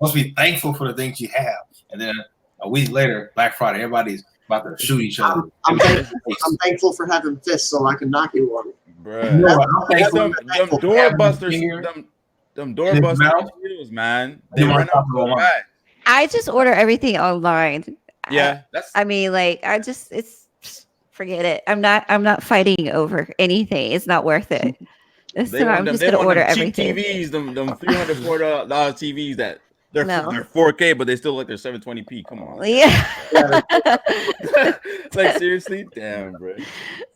Must be thankful for the things you have. And then a week later, Black Friday, everybody's about to shoot each other. I'm thankful for having fists so I can knock you one. Bruh. Them doorbusters, them doorbusters videos, man. They run out so fast. I just order everything online. Yeah, it's forget it. I'm not fighting over anything. It's not worth it. So I'm just gonna order everything. TVs, them $300 TVs that they're 4K, but they still look they're 720p. Come on. Yeah. Like seriously, damn, bro.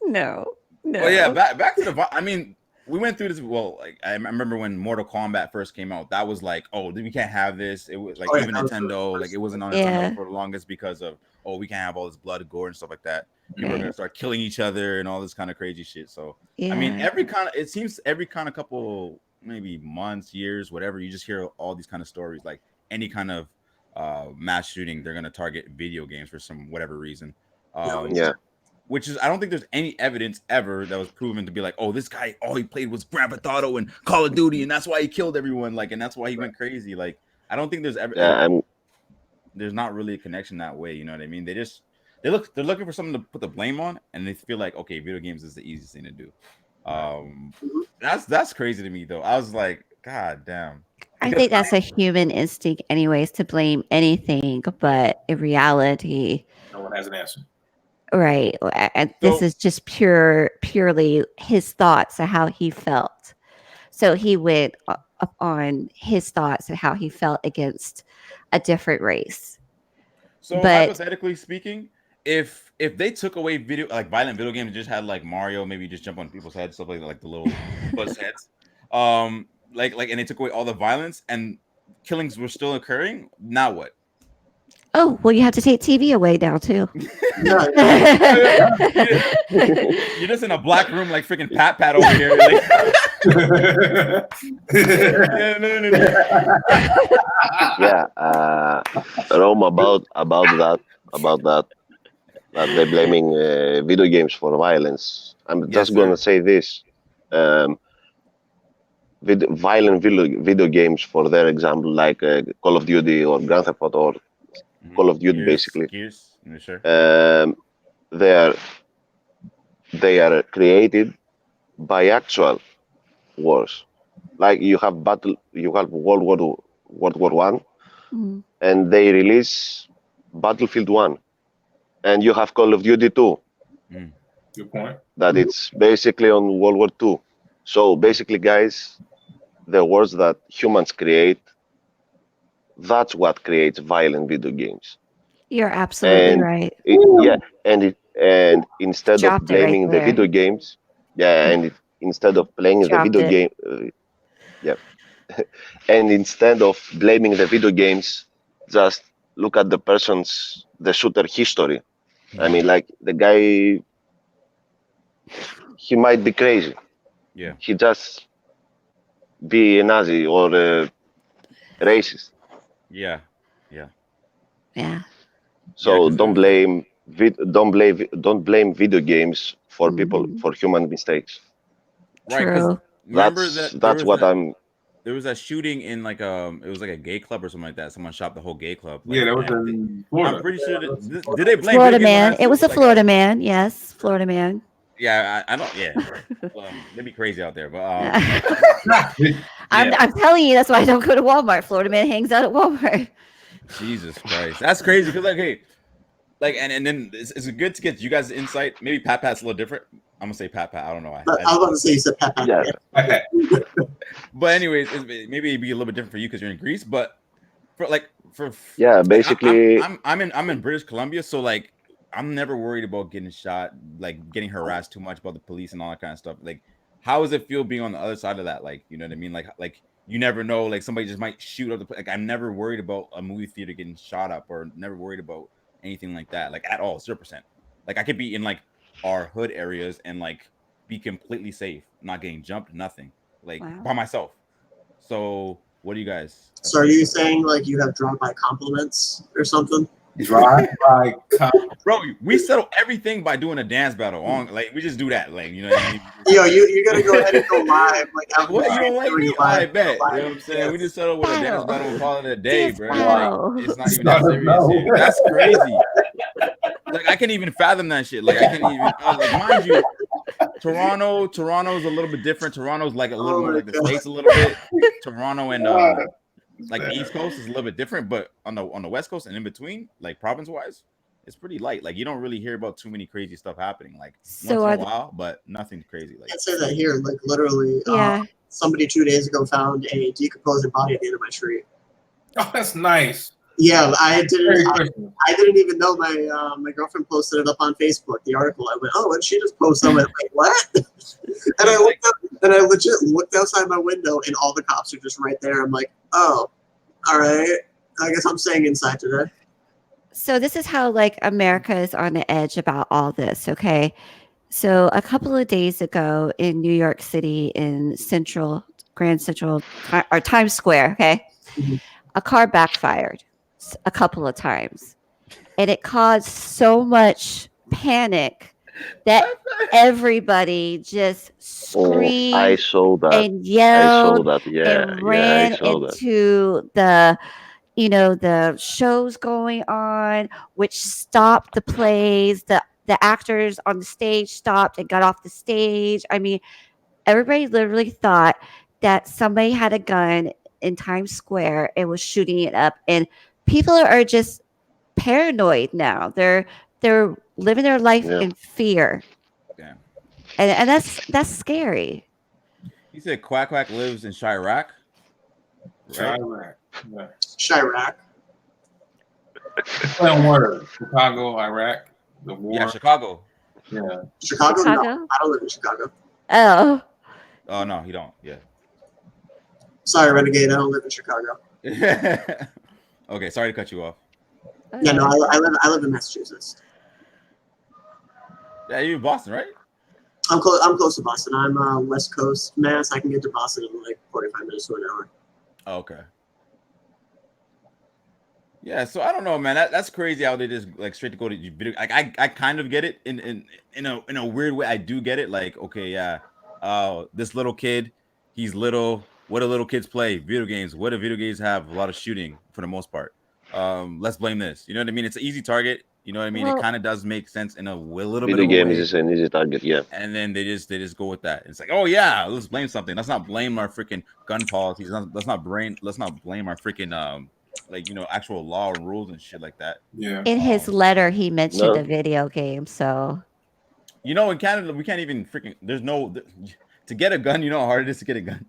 No. Well, yeah. Back to the. I mean, we went through this. Well, like I remember when Mortal Kombat first came out. That was like, oh, we can't have this. It was like even Nintendo, like it wasn't on Nintendo for the longest because of we can't have all this blood, gore, and stuff like that. People are gonna start killing each other and all this kind of crazy shit. So I mean, it seems every kind of couple, maybe months, years, whatever, you just hear all these kind of stories. Like any kind of mass shooting, they're gonna target video games for some whatever reason. Which is, I don't think there's any evidence ever that was proven to be like, oh, this guy, all he played was Grand Theft Auto and Call of Duty, and that's why he killed everyone. Like, and that's why he went crazy. Like, I don't think there's ever. There's not really a connection that way. You know what I mean? They're looking for something to put the blame on, and they feel like, okay, video games is the easiest thing to do. That's crazy to me though. I was like, God damn. I think that's a human instinct, anyways, to blame anything, but in reality, no one has an answer. Right. And this is just purely his thoughts of how he felt. So he went up on his thoughts and how he felt against a different race. So hypothetically speaking, if they took away violent video games, just had like Mario, maybe just jump on people's heads, stuff like the little buzz heads, and they took away all the violence and killings were still occurring, now what? Oh, well, you have to take TV away now too. You're just in a black room like freaking Pat over here. Like. Rome about that they're blaming video games for violence. I'm just gonna say this: violent video games, for their example, like Call of Duty or Grand Theft Auto or Call of Duty, basically. Sure. They are created by actual wars. Like you have World War One, and they release Battlefield 1, and you have Call of Duty 2. Good point. That it's basically on World War II. So basically, guys, the wars that humans create, that's what creates violent video games. You're absolutely right. And instead of blaming the video games, instead of playing the video game, and instead of blaming the video games, just look at the shooter history. I mean, like the guy, he might be crazy. Yeah. He just be a Nazi or a racist. Yeah. So Yeah, don't blame don't blame video games for people Mhm. for human mistakes. right. Because True. remember that That's what I'm. there was that shooting in like it was like a gay club or something like that. Someone shot the whole gay club. Like, Yeah, that was and in I'm Florida. pretty sure Yeah, that was in that, did Florida. they blame video Florida games on man. that It too? was a Like, Florida man. Yes, Florida man. yeah, I don't. Yeah, they'd be crazy out there. But I'm, yeah, I'm telling you, that's why I don't go to Walmart. Florida man hangs out at Walmart. Jesus Christ, that's crazy. Because like, hey, like, and then it's good to get you guys' insight. Maybe Pat Pat's a little different. I'm gonna say Pat Pat. I don't know why. But I was about to say you said Pat Pat. Yeah. But anyways, maybe it'd be a little bit different for you because you're in Greece. But for Yeah, like, basically. I'm in British Columbia, so like I'm never worried about getting shot, like getting harassed too much about the police and all that kind of stuff. Like, how does it feel being on the other side of that? Like, you know what I mean? Like you never know. Like somebody just might shoot up the like. I'm never worried about a movie theater getting shot up, or never worried about anything like that. Like at all, 0%. Like I could be in like our hood areas and like be completely safe, not getting jumped, nothing. Like Wow. by myself. So what do you guys? So are you saying like you have drive-by compliments or something? Drive-by Bro, we settle everything by doing a dance battle. On like we just do that. Like, you know what I mean? Yo, you gotta go ahead and go live. Like out What, you don't like doing me? live, I bet. live You know what I'm saying? We dance. just settle with a dance Battle. battle and call it a day, Dance bro. battle. Like, it's not even that serious here. That's crazy. Like I can't even fathom that shit. Like I can't even like mind you, Toronto's a little bit different. Toronto's like a little more like the States a little bit. Toronto and like the East Coast is a little bit different, but on the West Coast and in between, like province wise, it's pretty light. Like you don't really hear about too many crazy stuff happening. Like So once are in a while, but nothing crazy. Like I'd say that here, like literally, Yeah. somebody 2 days ago found a decomposing body at the end of my street. Oh, that's nice. Yeah, I Merry didn't. Christmas. I didn't even know my girlfriend posted it up on Facebook. The article. I went, oh, and she just posted. I went, wait, what? And I looked up, and I legit looked outside my window, and all the cops are just right there. I'm like, oh, all right. I guess I'm staying inside today. So this is how like America is on the edge about all this, okay? So a couple of days ago in New York City in Grand Central or Times Square, okay? Mhm. A car backfired a couple of times. And it caused so much panic that everybody just screamed I saw that. and I yelled saw that. Yeah, and I ran saw that. into the shows going on, which stopped the plays. The actors on the stage stopped and got off the stage. I mean, everybody literally thought that somebody had a gun in Times Square and was shooting it up. And people are just paranoid now. They're living their life Yeah. in fear. damn. And that's scary. He said Quack Quack lives in Chirac. Right? Chirac. Yeah. Chirac. Play on words. Chicago, Iraq, the war. Yeah, Chicago. Yeah. Chicago? Chicago? No, I don't live in Chicago. Oh. Oh no, he don't. Yeah. Sorry, Renegade. I don't live in Chicago. Okay, sorry to cut you off. Yeah, no, I live in Massachusetts. Yeah, you're in Boston, right? I'm close to Boston. I'm West Coast, Mass. I can get to Boston in like 45 minutes to an hour. Oh, okay. Yeah, so I don't know, man. That's crazy how they just like straight to go to video. Like I kind of get it in a weird way. I do get it. Like, okay, yeah. This little kid, he's little. What do little kids play? Video games. What do video games have? A lot of shooting for the most part. Let's blame this. You know what I mean? It's an easy target. You know what I mean? Well, It kind of does make sense in a little bit Video of a game way. is an easy target. Yeah. And then they just go with that. It's like, oh yeah, let's blame something. Let's not blame our freaking gun policies. Let's not blame our freaking like, you know, actual law and rules and shit like that. Yeah. in his letter, he mentioned No. a video game. So You know, in Canada, we can't even freaking. There's no to get a gun. You know how hard it is to get a gun,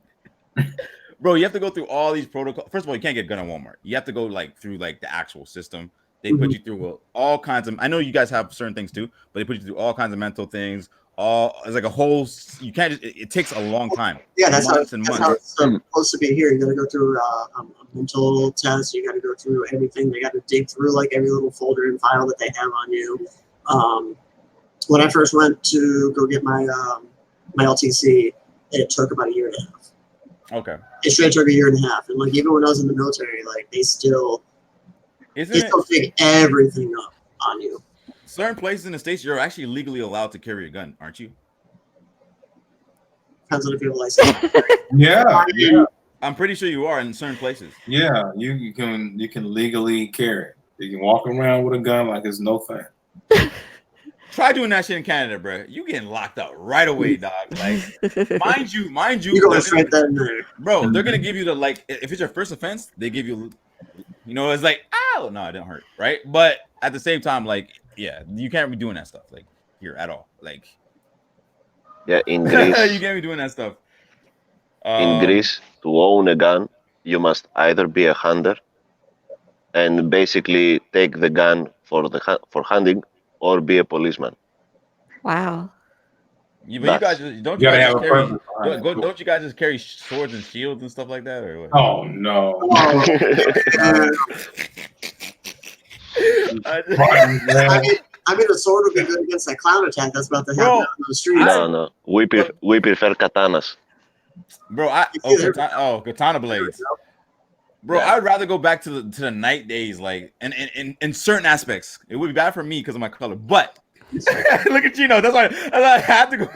bro. You have to go through all these protocols. First of all, you can't get a gun at Walmart. You have to go like through like the actual system. They put you through all kinds of. I know you guys have certain things too, but they put you through all kinds of mental things. It's like a whole. You can't just. It takes a long time. Yeah, that's how Months and it's months. supposed to be here. You got to go through a mental test. You got to go through everything. They got to dig through like every little folder and file that they have on you. When I first went to go get my my LTC, it took about a year and a half. Okay. It straight took a year and a half. And like even when I was in the military, like they still Isn't They it? still pick everything up on you. Certain places in the States, you're actually legally allowed to carry a gun, aren't you? Depends on if you have a license. Yeah, yeah, I'm pretty sure you are in certain places. yeah. You can legally carry. You can walk around with a gun like it's no thing. Try doing that shit in Canada, bro. You getting locked up right away, dog. Like, mind you, You going straight there and there. bro. They're gonna give you the like. If it's your first offense, they give you, it's like, ow, no, it didn't hurt, right? But at the same time, like, yeah, you can't be doing that stuff like here at all. Like, Yeah, in you Greece, can't be doing that stuff. in Greece, to own a gun, you must either be a hunter and basically take the gun for hunting, or be a policeman. Wow. But you guys You don't gotta have a purpose behind it. don't you guys just carry swords and shields and stuff like that, or what? Oh no! I mean, the sword would be good against that clown attack that's about to happen out on the street. No, we prefer katanas. Bro, katana blades. Bro, I'd rather go back to the night days, like, and in certain aspects. It would be bad for me because of my color, but look at Gino. That's why I had to go.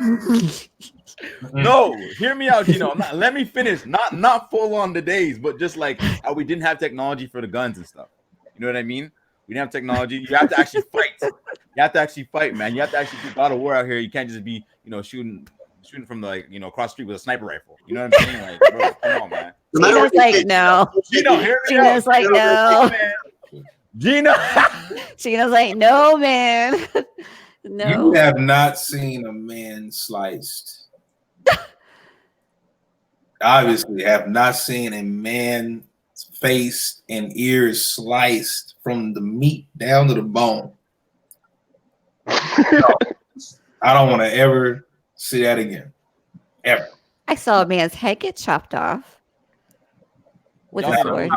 No, hear me out, Gino. Let me finish. Not full on the days, but just like how we didn't have technology for the guns and stuff. You know what I mean? We didn't have technology. You have to actually fight. You have to actually fight, man. You have to actually do God of War out here. You can't just be, shooting from the, across the street with a sniper rifle. You know what I'm saying? Like, bro, come on, man. Gino's like, no. Gino, hear me Gino's out. like, no. Gino. Gino's like, no, man. No. You have not seen a man sliced. Obviously, have not seen a man's face and ears sliced from the meat down to the bone. No, I don't want to ever see that again. Ever. I saw a man's head get chopped off with a sword.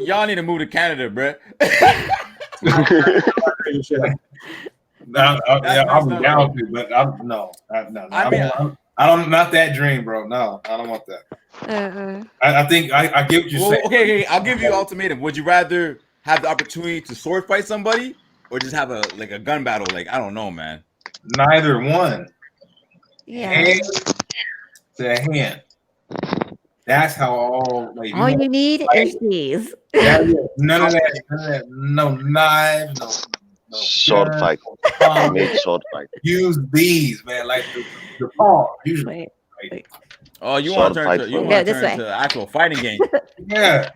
Y'all need to move to Canada, bro. I'm down to, but no. I don't. Not that dream, bro. No, I don't want that. I think I get what you're saying. Okay, I'll give you an ultimatum. Would you rather have the opportunity to sword fight somebody, or just have a gun battle? Like, I don't know, man. Neither one. Yeah. Hand to hand. That's how all. Like, all you need is these. None of that. No knives. No sword fight. Make sword fight. Use these, man. Like the palm. Usually. Wait. Oh, you want to turn to actual fighting game? Yeah.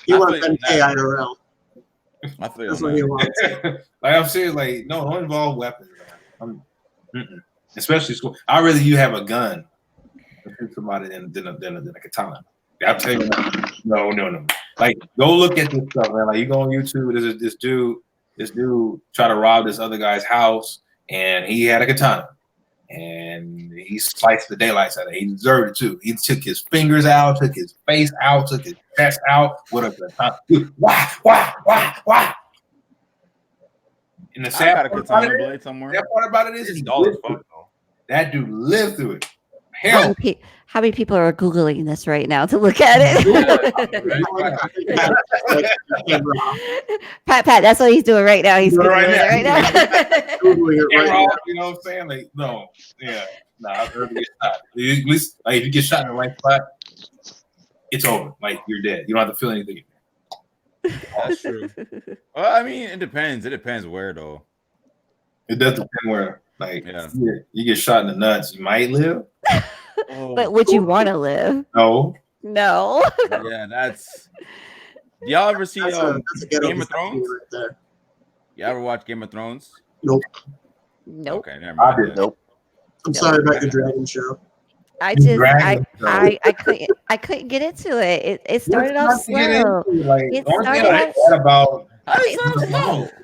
He wants an IRL. I feel that's what he wants. Like I'm serious. Like no, don't involve weapons. Especially school. I'd rather you have a gun to shoot somebody than a katana. I'll tell you that. No. Like go look at this stuff, man. Like you go on YouTube. There's this dude tried to rob this other guy's house, and he had a katana, and he sliced the daylights out of it. He deserved it too. He took his fingers out, took his face out, took his chest out with a katana. Wah. And the sad part about it is that dude lived through it. Hell. How many people are Googling this right now to look at it? Pat, that's what he's doing right now. He's Googling it right now. You know what I'm saying? Like, no. Yeah. I've heard you get shot. At least, like, if you get shot in the right spot, it's over. Like, you're dead. You don't have to feel anything. That's true. Well, I mean, it depends. It depends where, though. It does depend where. Like, you get shot in the nuts, you might live. But would you want to live? No. Yeah, that's. Y'all ever see Game of Thrones? Right there. You ever watch Game of Thrones? Nope. Okay, never mind. I did. Nope. I'm sorry about the dragon show. I couldn't get into it. It started off slow. It started about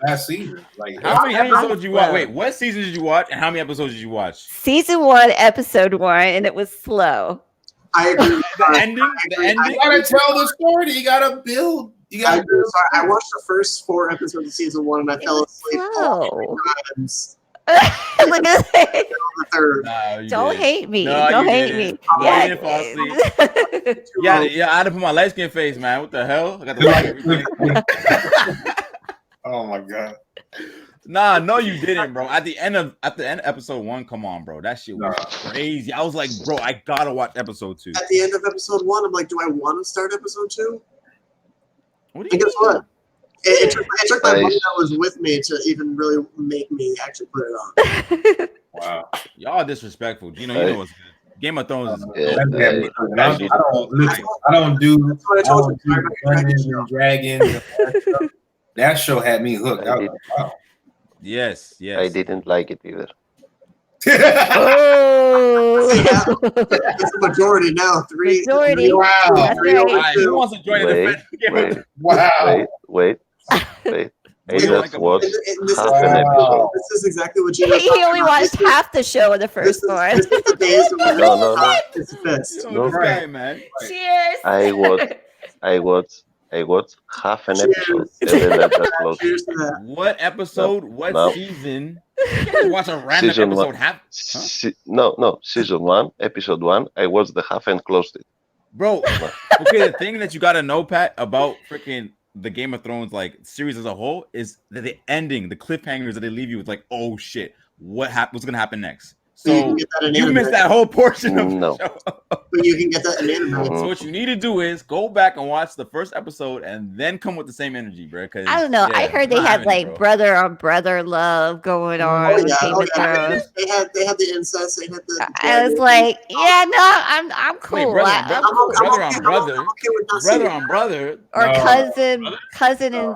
last season. Like how many episodes did you watch? Wait, what season did you watch, and how many episodes did you watch? Season 1, episode 1, and it was slow. I agree. The ending. You gotta tell the story. You gotta build. I watched the first 4 episodes of season 1, and I fell asleep all 3 times. Look at that. The third. Nah, you Don't didn't. hate me. No, Don't you hate didn't. me. No, Yeah. you didn't fall asleep. Yeah, I had to put my light skin face, man. What the hell? I got to watch everything. Oh my god. Nah, no, you didn't, bro. At the end of episode 1, come on, bro. That shit was crazy. I was like, bro, I gotta watch episode 2. At the end of episode 1, I'm like, do I want to start episode 2? What do And you guess mean? what? It took my Nice. buddy that was with me to even really make me actually put it on. Wow. Y'all disrespectful. You know what's good. Game of Thrones is Yeah, I don't do That's what I told you. Sorry about your Dungeons dragon and Dragons. And that stuff. That show had me hooked. I was like, wow. yes. I didn't like it either. Oh. It's a majority now. Three. Majority. Wow. That's Three right. over Alright, who two. wants to join Wait, the Game of wait, Wow. wait. I What do you like just about watched And this half is- an episode. This is exactly what Gino He only watched half the show in the first one. This is the days when No. It's fist. Yo, No, this right. guy, man. Cheers. I watched half an Cheers. episode and then I just lost. Cheers to that. What episode? What No. season? You just watch a random Season episode. one. Half, No, season 1, episode 1. I watched the half and closed it. bro. Okay, the thing that you gotta know, Pat, about freaking the Game of Thrones like series as a whole is that the ending, the cliffhangers that they leave you with, like, oh shit, what's gonna happen next? You So can get that in you anime. missed that whole portion of No. the show. But you can get that in anime. So what you need to do is go back and watch the first episode and then come with the same energy, bro. Because I don't know. I heard they had like brother on brother love going on. with Game of Thrones. They had the incest. They had the. I was like, yeah, no, I'm cool. Wait, brother, I'm brother, cool. brother on brother, I'm okay with not brother seeing on brother, Or No. cousin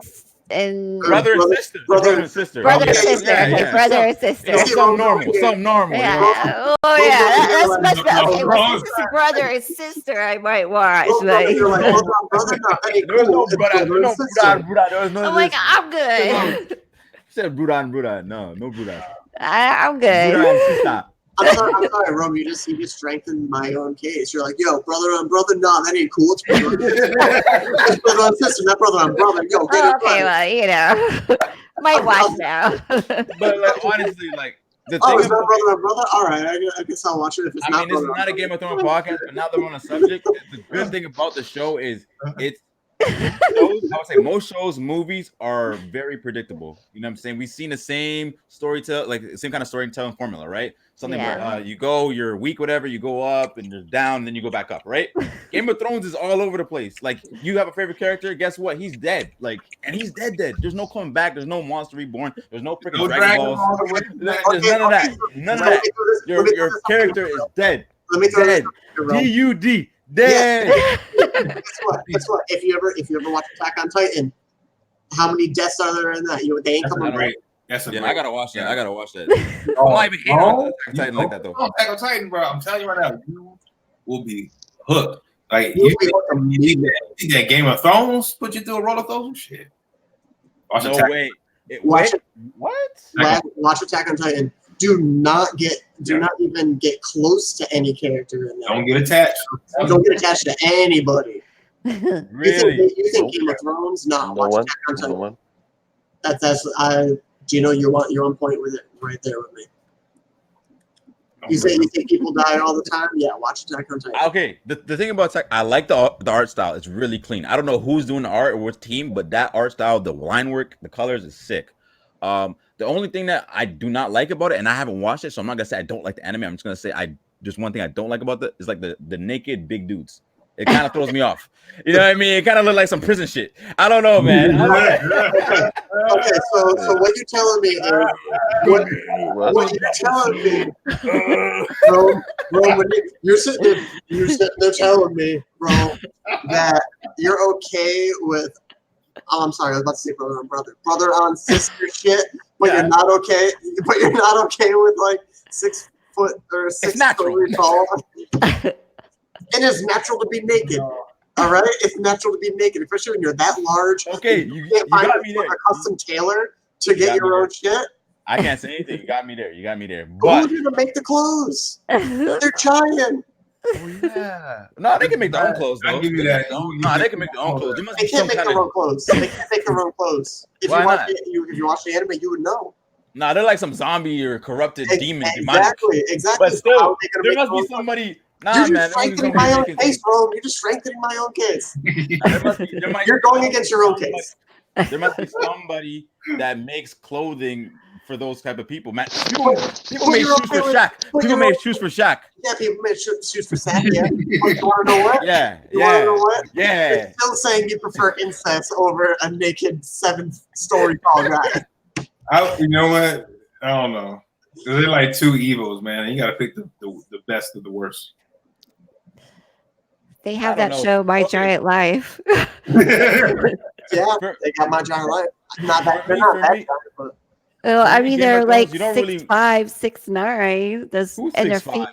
and brother and Brother- sister, brother- brother and sister, brother and Okay, sister. yeah, Okay, yeah. brother and You sister. know, something normal, something normal. you know? Yeah. Oh yeah, that's much better. Okay, well, since it's brother and sister, I might watch. Like, You're like, hold on, brother. No, that ain't There was no cool. It's brother, brother no and sister. brother. There was no. I'm like, I'm good. You said brother and brother. No brother. I'm Brother good. and sister. I'm sorry, Rome. You just strengthened my own case. You're like, yo, brother on brother. No, that ain't cool. It's brother on sister. It's brother on sister, not brother on brother. Yo, get Oh, it okay, right. well, might watch now. But like honestly, like the Oh, thing it's not about, brother on brother. All right, I guess I'll watch it if it's I not mean, this is brother on not a brother. Game of Thrones podcast, but now that we're on the subject, the good thing about the show is it's shows, I would say most shows, movies are very predictable. You know what I'm saying? We've seen the same storytelling, like the same kind of storytelling formula, right? Something Yeah. where you go, you're weak, whatever, you go up and you're down, and then you go back up, right? Game of Thrones is all over the place. Like you have a favorite character, guess what? He's dead. Like, and he's dead. There's no coming back. There's no monster reborn. There's no freaking No Dragon Balls. Dragon There's none of that. None of that. Your character is dead. Let me throw Dead. this Rome. D-U-D. Dead. Guess what? If you ever watch Attack on Titan, how many deaths are there in that? They ain't That's coming a back. great. That's a Yeah, great. I gotta watch that. I gotta watch that. Oh, I'm not even hating on Attack on Titan like that though. Attack on Titan, bro. I'm telling you right now, you will be hooked. Like You'll you be think that Game of Thrones put you through a roller coaster? Shit. Watch No Attack. way. Watch Wait, what? Watch Attack on Titan. Do not even get close to any character in there. Don't get attached. Don't get attached to anybody. Really? You think Game of Thrones? No, No watch one. Attack on No Titan. one. Do you know you're on point with it right there with me. You think people die all the time? Yeah, watch Attack on Titan. Okay, the thing about Attack, I like the art style. It's really clean. I don't know who's doing the art or what team, but that art style, the line work, the colors is sick. The only thing that I do not like about it, and I haven't watched it, so I'm not gonna say I don't like the anime. I'm just gonna say just one thing I don't like about it is like the naked big dudes. It kind of throws me off. You know what I mean? It kind of look like some prison shit. I don't know, man. Okay, so what you telling me is what you're telling me, bro, you're sitting there telling me, bro, that you're okay with. Oh, I'm sorry, I was about to say brother on sister shit, but you're not okay. But you're not okay with like 6 foot or 6 story tall. It is natural to be naked. All right, it's natural to be naked, especially when you're that large. Okay, you got me there. A custom tailor to get your own shit. I can't say anything. You got me there. You got me there. Who But did to make the clothes? They're trying. yeah, no, they can make their own clothes. Though. I'll give you that. No, they can make their own clothes. There must They be some can't make kind their of. own clothes. They can't make their own clothes. If Why you watch not? if you watch the anime, you would know. Nah, they're like some zombie or corrupted demon. Exactly. But still, How are they gonna there make must be those- somebody. You're Nah, just man. There must be strengthening my somebody own making case, things. bro. You're just strengthening my own case. There might You're going against your own case. There must be somebody that makes clothing for those type of people. Man, people made shoes for Shaq. People made shoes for Shaq. Yeah, people made shoes for Shaq. Yeah. But you want to know what? Yeah, You want to yeah, know what? yeah. You're still saying you prefer incest over a naked 7-story tall guy. You know what? I don't know. They're like two evils, man. You got to pick the best of the worst. They have that show, My Giant Life. Yeah, they got My Giant Life. Not that, they're not that giant, but. Well, I mean, they're like you don't 6'5", 6'9". Who's And 6'5"?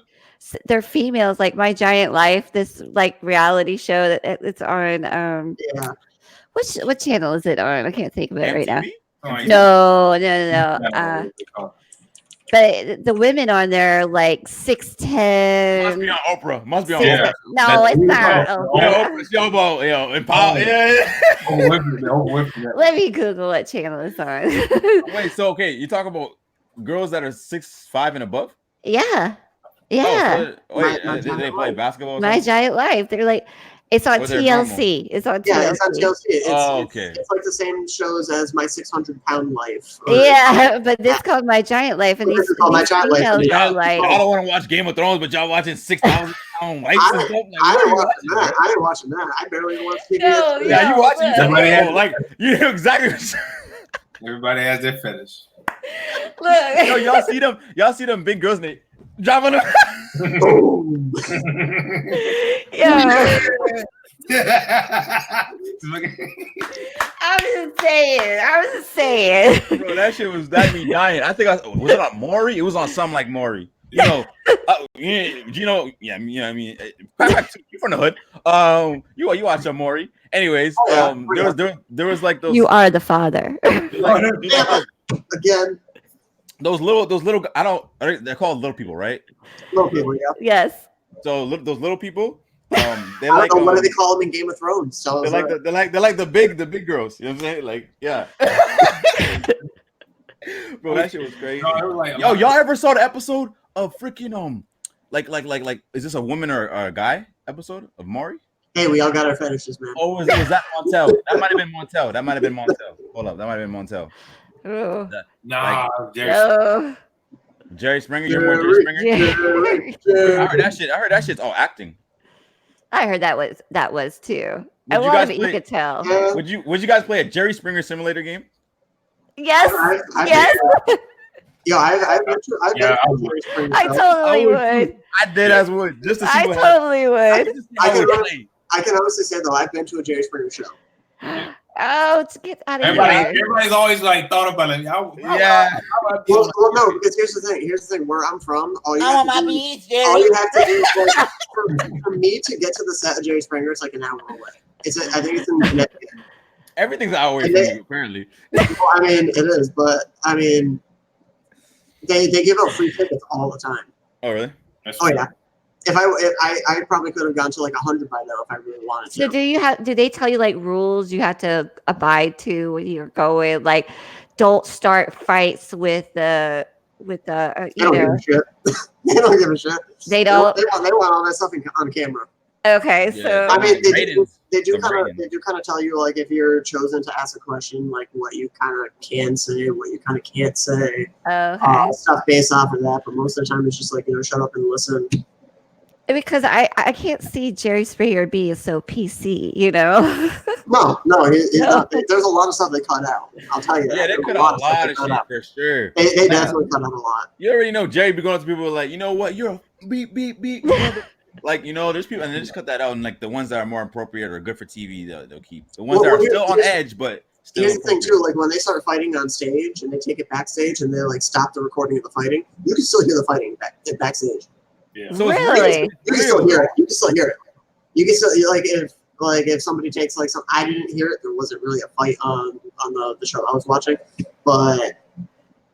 they're females. Like My Giant Life, this like reality show that it's on. Yeah. What channel is it on? I can't think of it right now. Oh, No. But the women on there are like 6'10". Must be on Oprah. Must be on Yeah. Oprah. No, it's not. Oprah's Yobo, Empower. Let me Google what channel it's on. Wait, so okay, you talk about girls that are 6'5" and above? Yeah. Oh, so, wait, they play basketball? Or My Giant Life. They're like, it's on Or they're TLC. It's on TLC. Yeah, it's on TLC. Okay. It's like the same shows as My 600-Pound Life. Yeah, but this is called My Giant Life, and these My Giant Life. females are like, y'all don't want to watch Game of Thrones, but y'all watching 6,000-pound wives and stuff. I ain't watching that. I barely watch TV. Yeah, you watching that? Like you know exactly. Everybody has their fetish. Look, Yo, y'all see them big girls driving them. yeah. Yeah. I was just saying. Bro, that shit was me dying. I think was it on Maury? It was on something like Maury. You know, I mean, you're from the hood. You watch some Maury. Anyways, there was like those. You are the father. Again. Those little. They're called little people, right? Little people, yeah. Yes. So those little people. They I like. don't know, what do they call them in Game of Thrones? So they're like the big girls. You know what I'm saying? Like, yeah. Bro, that shit was crazy. Yo, y'all ever saw the episode of freaking like is this a woman or a guy episode of Maury? Hey, we all got our fetishes, man. Oh, was that Montel? That might have been Montel. Hold up, that might have been Montel. Jerry Springer. You're more Jerry Springer. I heard that shit's all acting. I heard that was too. A lot of it you could tell. Would you guys play a Jerry Springer simulator game? Yes. Yes. Yo, I've been to Jerry Springer. I totally would. I did as would just to see what totally would. I can honestly say though, I've been to a Jerry Springer show. Oh, to get out of here. Everybody's always like thought about it. Well, no, because here's the thing. Where I'm from, all you have to do is like, for me to get to the set of Jerry Springer, it's like an hour away. I think it's in Connecticut. Everything's an hour away from you, apparently. Well, I mean, it is, but I mean, they give out free tickets all the time. Oh, really? Yeah. If I probably could have gone to like 100 by now if I really wanted to. So do they tell you like rules you have to abide to when you're going? Like, don't start fights with the They don't give a shit. They don't give a shit. They don't. They want all that stuff on camera. Okay, so I mean, they do kind of tell you like if you're chosen to ask a question, like what you kind of can say, what you kind of can't say, stuff based off of that. But most of the time, it's just like shut up and listen. Because I can't see Jerry Springer being so PC, No, there's a lot of stuff they cut out. I'll tell you that. Yeah, they cut out a lot of shit for sure. They definitely cut out a lot. You already know Jerry be going up to people like, you know what, you're a beep. Like, there's people, and they just cut that out, and like the ones that are more appropriate or good for TV, they'll keep. The ones that are still on edge, but still. Here's the thing too, like when they start fighting on stage and they take it backstage and they like stop the recording of the fighting, you can still hear the fighting backstage. Yeah. So really? You can still hear it. You can still hear it. You can still if somebody takes like some. I didn't hear it. There wasn't really a fight on the show I was watching, but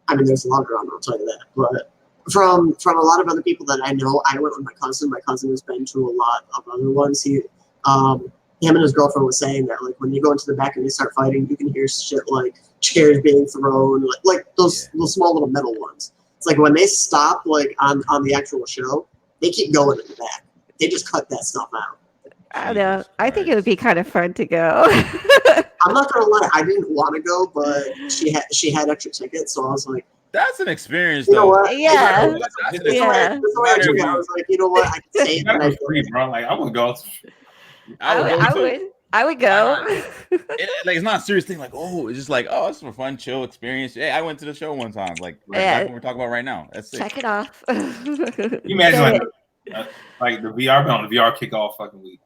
I mean, there's a lot of drama. I'll tell you that. But from a lot of other people that I know, I went with my cousin. My cousin has been to a lot of other ones. him and his girlfriend was saying that like when you go into the back and they start fighting, you can hear shit like chairs being thrown, like those small little metal ones. It's like when they stop like on the actual show, they keep going in the back. They just cut that stuff out. I don't know. I think it would be kind of fun to go. I'm not gonna lie, I didn't want to go, but she had extra tickets, so I was like, that's an experience, you know though. what? Yeah. That's the way I took it. I was like, you know what? I can say it. That was free, bro. Like I would go. I would go. Like it's not a serious thing. Like it's just like it's a fun, chill experience. Hey, I went to the show one time. Like that's what we're talking about right now. That's it. Check it off. You imagine like the VR been on the VR kickoff fucking week,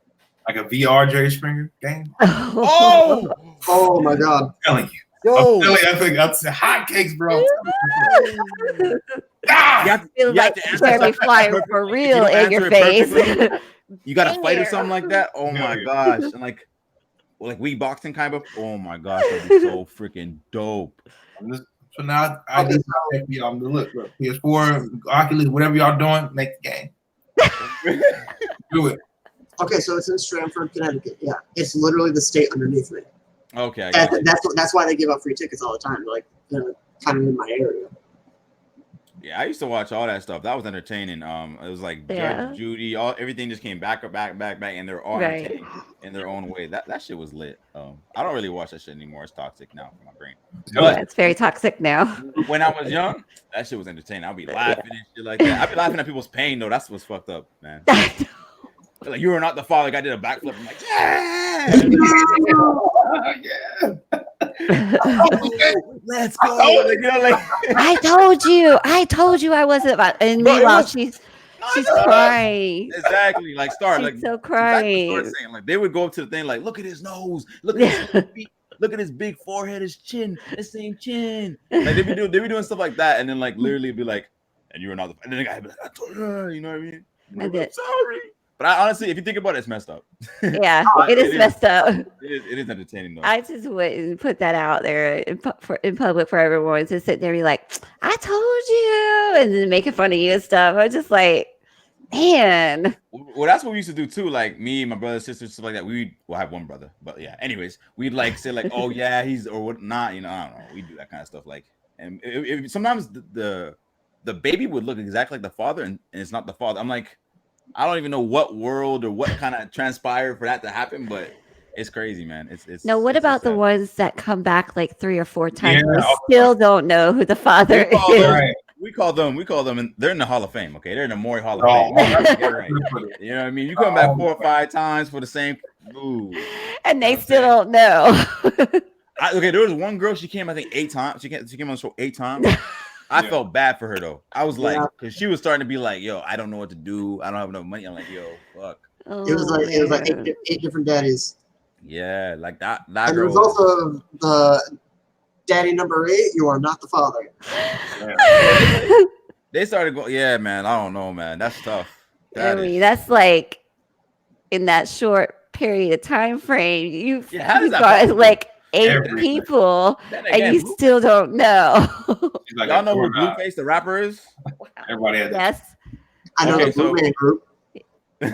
like a VR Jerry Springer game. Oh my god! I'm telling you. Yo, I think that's hotcakes, bro. You feel like Jeremy flying for real in your face. You got to fight or something like that. Oh my gosh! And like Wii boxing kind of. Oh my gosh, that'd be so freaking dope. So now I just look, PS4, Oculus, whatever y'all doing, make the game. Do it. Okay, so it's in Stratford, Connecticut. Yeah, it's literally the state underneath me. Okay, that's why they give out free tickets all the time. Like, kind of in my area. Yeah, I used to watch all that stuff. That was entertaining. It was like Judge Judy, everything just came back, and they're all entertaining in their own way. That shit was lit. I don't really watch that shit anymore. It's toxic now for my brain. But it's very toxic now. When I was young, that shit was entertaining. I'd be laughing and shit like that. I'd be laughing at people's pain though. That's what's fucked up, man. Like you were not the father. Like I did a backflip. I'm like, yeah. Let's go. I told you I wasn't about. And meanwhile, she's crying. Exactly. Like she's so crying. Exactly saying. Like they would go up to the thing. Like look at his nose. Look at his feet. Look at his big forehead. His chin. The same chin. Like they be doing stuff like that, and then like literally be like, and you were not the. And then the guy be like, I told her. You know what I mean? I'm sorry. But honestly, if you think about it, it's messed up. Yeah, it is messed up. It is entertaining though. I just wouldn't put that out there in public for everyone to sit there and be like, I told you, and then making fun of you and stuff. I'm just like, man. Well, that's what we used to do too. Like me, my brother, sisters, stuff like that. I have one brother, but yeah. Anyways, we'd like say like, oh yeah, he's or what not. You know, I don't know. We do that kind of stuff. Like, and sometimes the baby would look exactly like the father, and it's not the father. I'm like. I don't even know what world or what kind of transpired for that to happen, but it's crazy, man. It's no. What about the ones that come back like 3 or 4 times? Yeah. We still don't know who the father is. We call them, and they're in the Hall of Fame. Okay, they're in the Maury Hall of Fame. Right. You know what I mean? You come back 4 or 5 times for the same, and they still don't know. Okay, there was one girl. She came, I think, 8 times. She came on the show 8 times. I felt bad for her though. I was like, because she was starting to be like, "Yo, I don't know what to do. I don't have enough money." I'm like, "Yo, fuck." It was like 8 different daddies. Yeah, like that. And girl there's also the daddy number 8. You are not the father. Yeah. They started going. Yeah, man. I don't know, man. That's tough. That's like in that short period of time frame. You got like 8 people, and you still don't know. Like y'all know who Blueface the rapper is? Everybody has yes. I know the Blue Man Group. I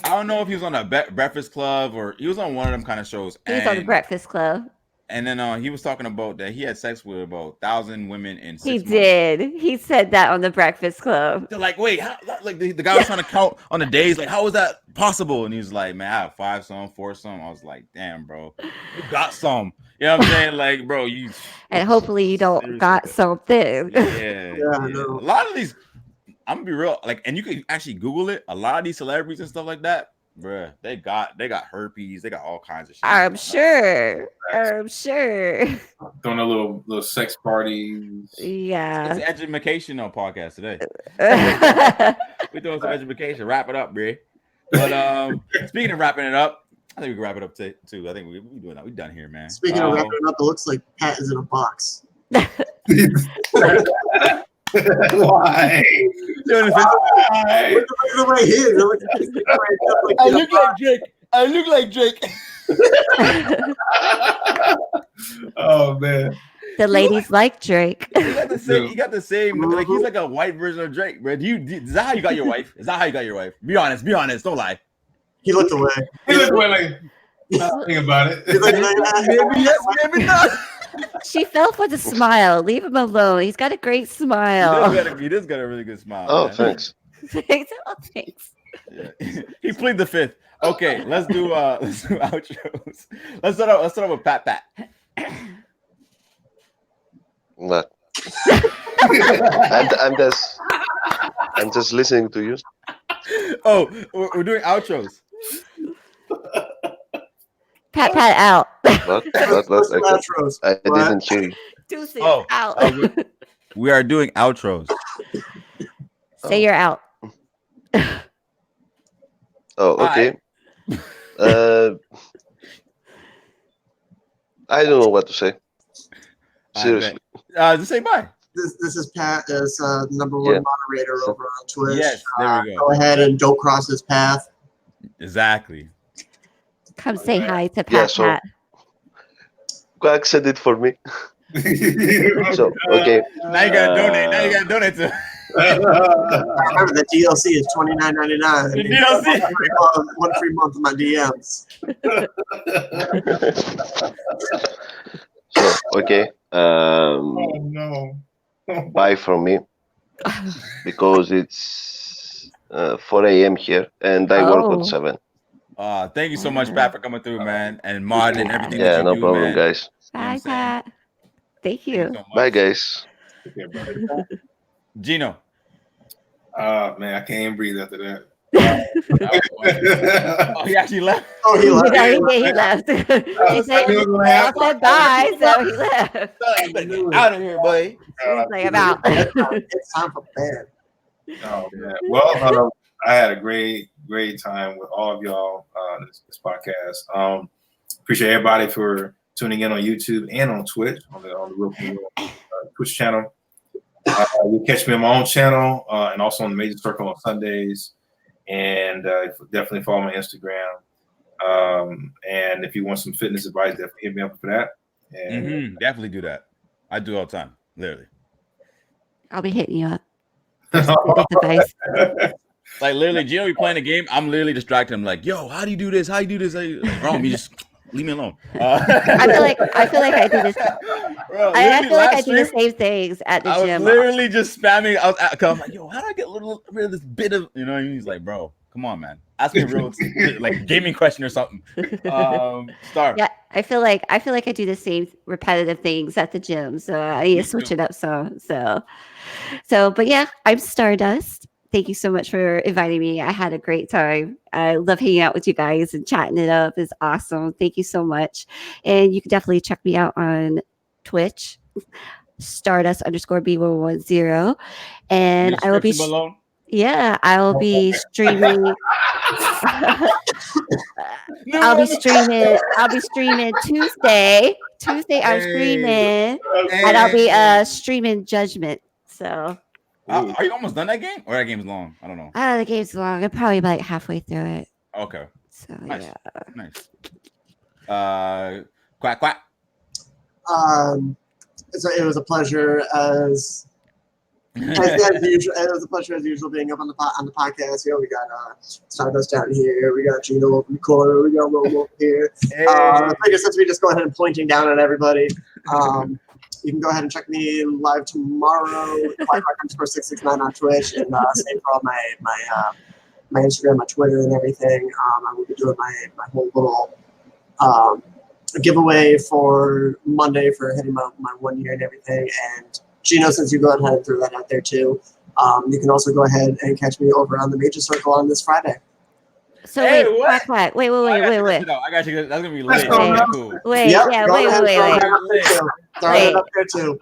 don't know if he was on a Breakfast Club or he was on one of them kind of shows. He was on the Breakfast Club. And then he was talking about that he had sex with about 1,000 women in 6 months. He did. He said that on the Breakfast Club. They're like, wait, how, like the guy was trying to count on the days. Like, how is that possible? And he was like, man, I have 5 some, 4 some. I was like, damn, bro, you got some. You know what I'm saying? Like, bro, you. And hopefully you don't got something. Yeah. A lot of these, I'm gonna be real. Like, and you can actually Google it. A lot of these celebrities and stuff like that. Bruh, they got herpes. They got all kinds of shit. I'm sure. Doing a little sex parties. Yeah. It's an education podcast today. We're doing some education. Wrap it up, Brie. But speaking of wrapping it up, I think we can wrap it up too. I think we're doing that. We're done here, man. Speaking of wrapping it up, it looks like Pat is in a box. Why? I look like Drake. I look like Drake. Oh man. The ladies like Drake. He got the same. He got the same. Like he's like a white version of Drake, bro. Is that how you got your wife? Is that how you got your wife? Be honest. Be honest. Don't lie. He looked away. He looked away like, think about it. Maybe yes, maybe not. She fell for the smile. Leave him alone. He's got a great smile. He does got a really good smile. Oh, man. thanks. Thanks. Yeah. He plead the fifth. Okay, let's do outros. Let's start off with Pat. What? I'm just listening to you. Oh, we're doing outros. Pat out. What? Outros. I didn't hear you. Deuces out. out. We are doing outros. Say you're out. Oh, okay. I don't know what to say. Seriously. Just say bye. This is Pat as number one moderator over on Twitch. Yes, there we go. Go ahead and don't cross his path. Exactly. Come say hi to Pat. Yeah, so Pat. Quack said it for me. So okay. Now you gotta donate. Now you gotta donate to. Remember the DLC is $29.99. The DLC. One free month of my DMs. So okay. No. Bye from me because it's 4 a.m. here and I work at 7. Thank you so much, Pat, for coming through, man, and Mod and everything. Yeah, that you no do, problem, man. guys. Bye, Pat. Thank you. So Bye, guys. Gino. Man, I can't even breathe after that. Oh, he actually left. Oh, he left. He left. He said bye, so he left. Out of here, boy. He's like, I'm out. It's time for bed. Oh, man. Well, I had a great time with all of y'all on this podcast. Appreciate everybody for tuning in on YouTube and on Twitch, on the Real Twitch channel. You catch me on my own channel and also on the Major Circle on Sundays. And definitely follow my Instagram. And if you want some fitness advice, definitely hit me up for that. And definitely do that. I do all the time, literally. I'll be hitting you up. Advice. Like literally, Gino be playing a game. I'm literally distracted. I'm like, yo, how do you do this? How do you do this? Wrong. You just leave me alone. I feel like I do this. Bro, I feel like I do the same things at the gym. I was literally just spamming. I'm like, yo, how do I get rid of this bit of, you know? And he's like, bro, come on, man. Ask me a real like gaming question or something. Star. Yeah, I feel like I do the same repetitive things at the gym, so I need to switch it up. So, but yeah, I'm Stardust. Thank you so much for inviting me. I had a great time. I love hanging out with you guys and chatting it up. It's awesome. Thank you so much. And you can definitely check me out on Twitch, Stardust_B110. And I will be I will be streaming. I'll be streaming Tuesday. I'm streaming. And I'll be streaming Judgment. So are you almost done that game? Or that game's long? I don't know. The game's long. I'm probably like halfway through it. Okay. So nice. Yeah. Nice. Quack. It was a pleasure as usual. It was a pleasure as usual being up on the podcast. We got Stardust down here. We got Gino up in the corner. We got Romo up here. Hey. I figure since we just go ahead and pointing down at everybody, you can go ahead and check me live tomorrow. _669 on Twitch, and same for all my Instagram, my Twitter, and everything. I will be doing my whole little giveaway for Monday for hitting my 1 year and everything. And Gino, since you go ahead and threw that out there too, you can also go ahead and catch me over on the Major Circle on this Friday. So wait. I got you. That's gonna be lit. Cool. Wait. Throw it up there too.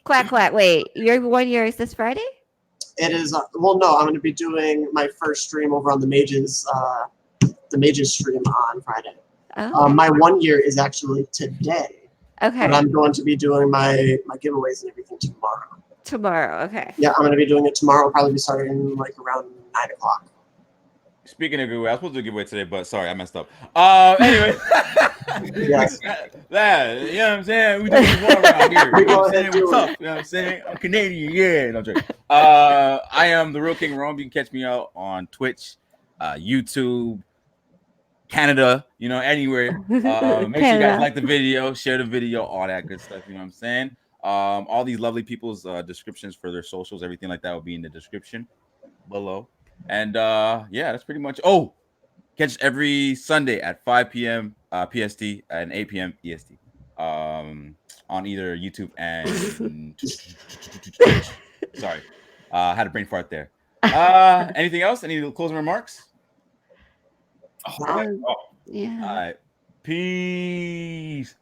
Quack. Wait, your 1 year is this Friday? It is. Well, no, I'm going to be doing my first stream over on the Mages stream on Friday. Oh. My 1 year is actually today. Okay. But I'm going to be doing my giveaways and everything tomorrow. Tomorrow, okay. Yeah, I'm going to be doing it tomorrow. I'll probably be starting like around 9 o'clock. Speaking of giveaway, I was supposed to do a giveaway today, but sorry, I messed up. Anyway. Yes. That, you know what I'm saying? We do this one around here. We You know go what I'm ahead saying? and do We're it. tough. You know what I'm saying? I'm Canadian. Yeah. No, I'm joking. I am the Real King Rome. You can catch me out on Twitch, YouTube, Canada, you know, anywhere. Make sure you guys Canada. like the video, share the video, all that good stuff. You know what I'm saying? All these lovely people's descriptions for their socials, everything like that will be in the description below. And yeah, that's pretty much. Oh, catch every Sunday at 5 p.m. PST and 8 p.m. EST on either YouTube and Twitch. Sorry, I had a brain fart there. Anything else? Any closing remarks? Oh, Yeah. All right. Peace.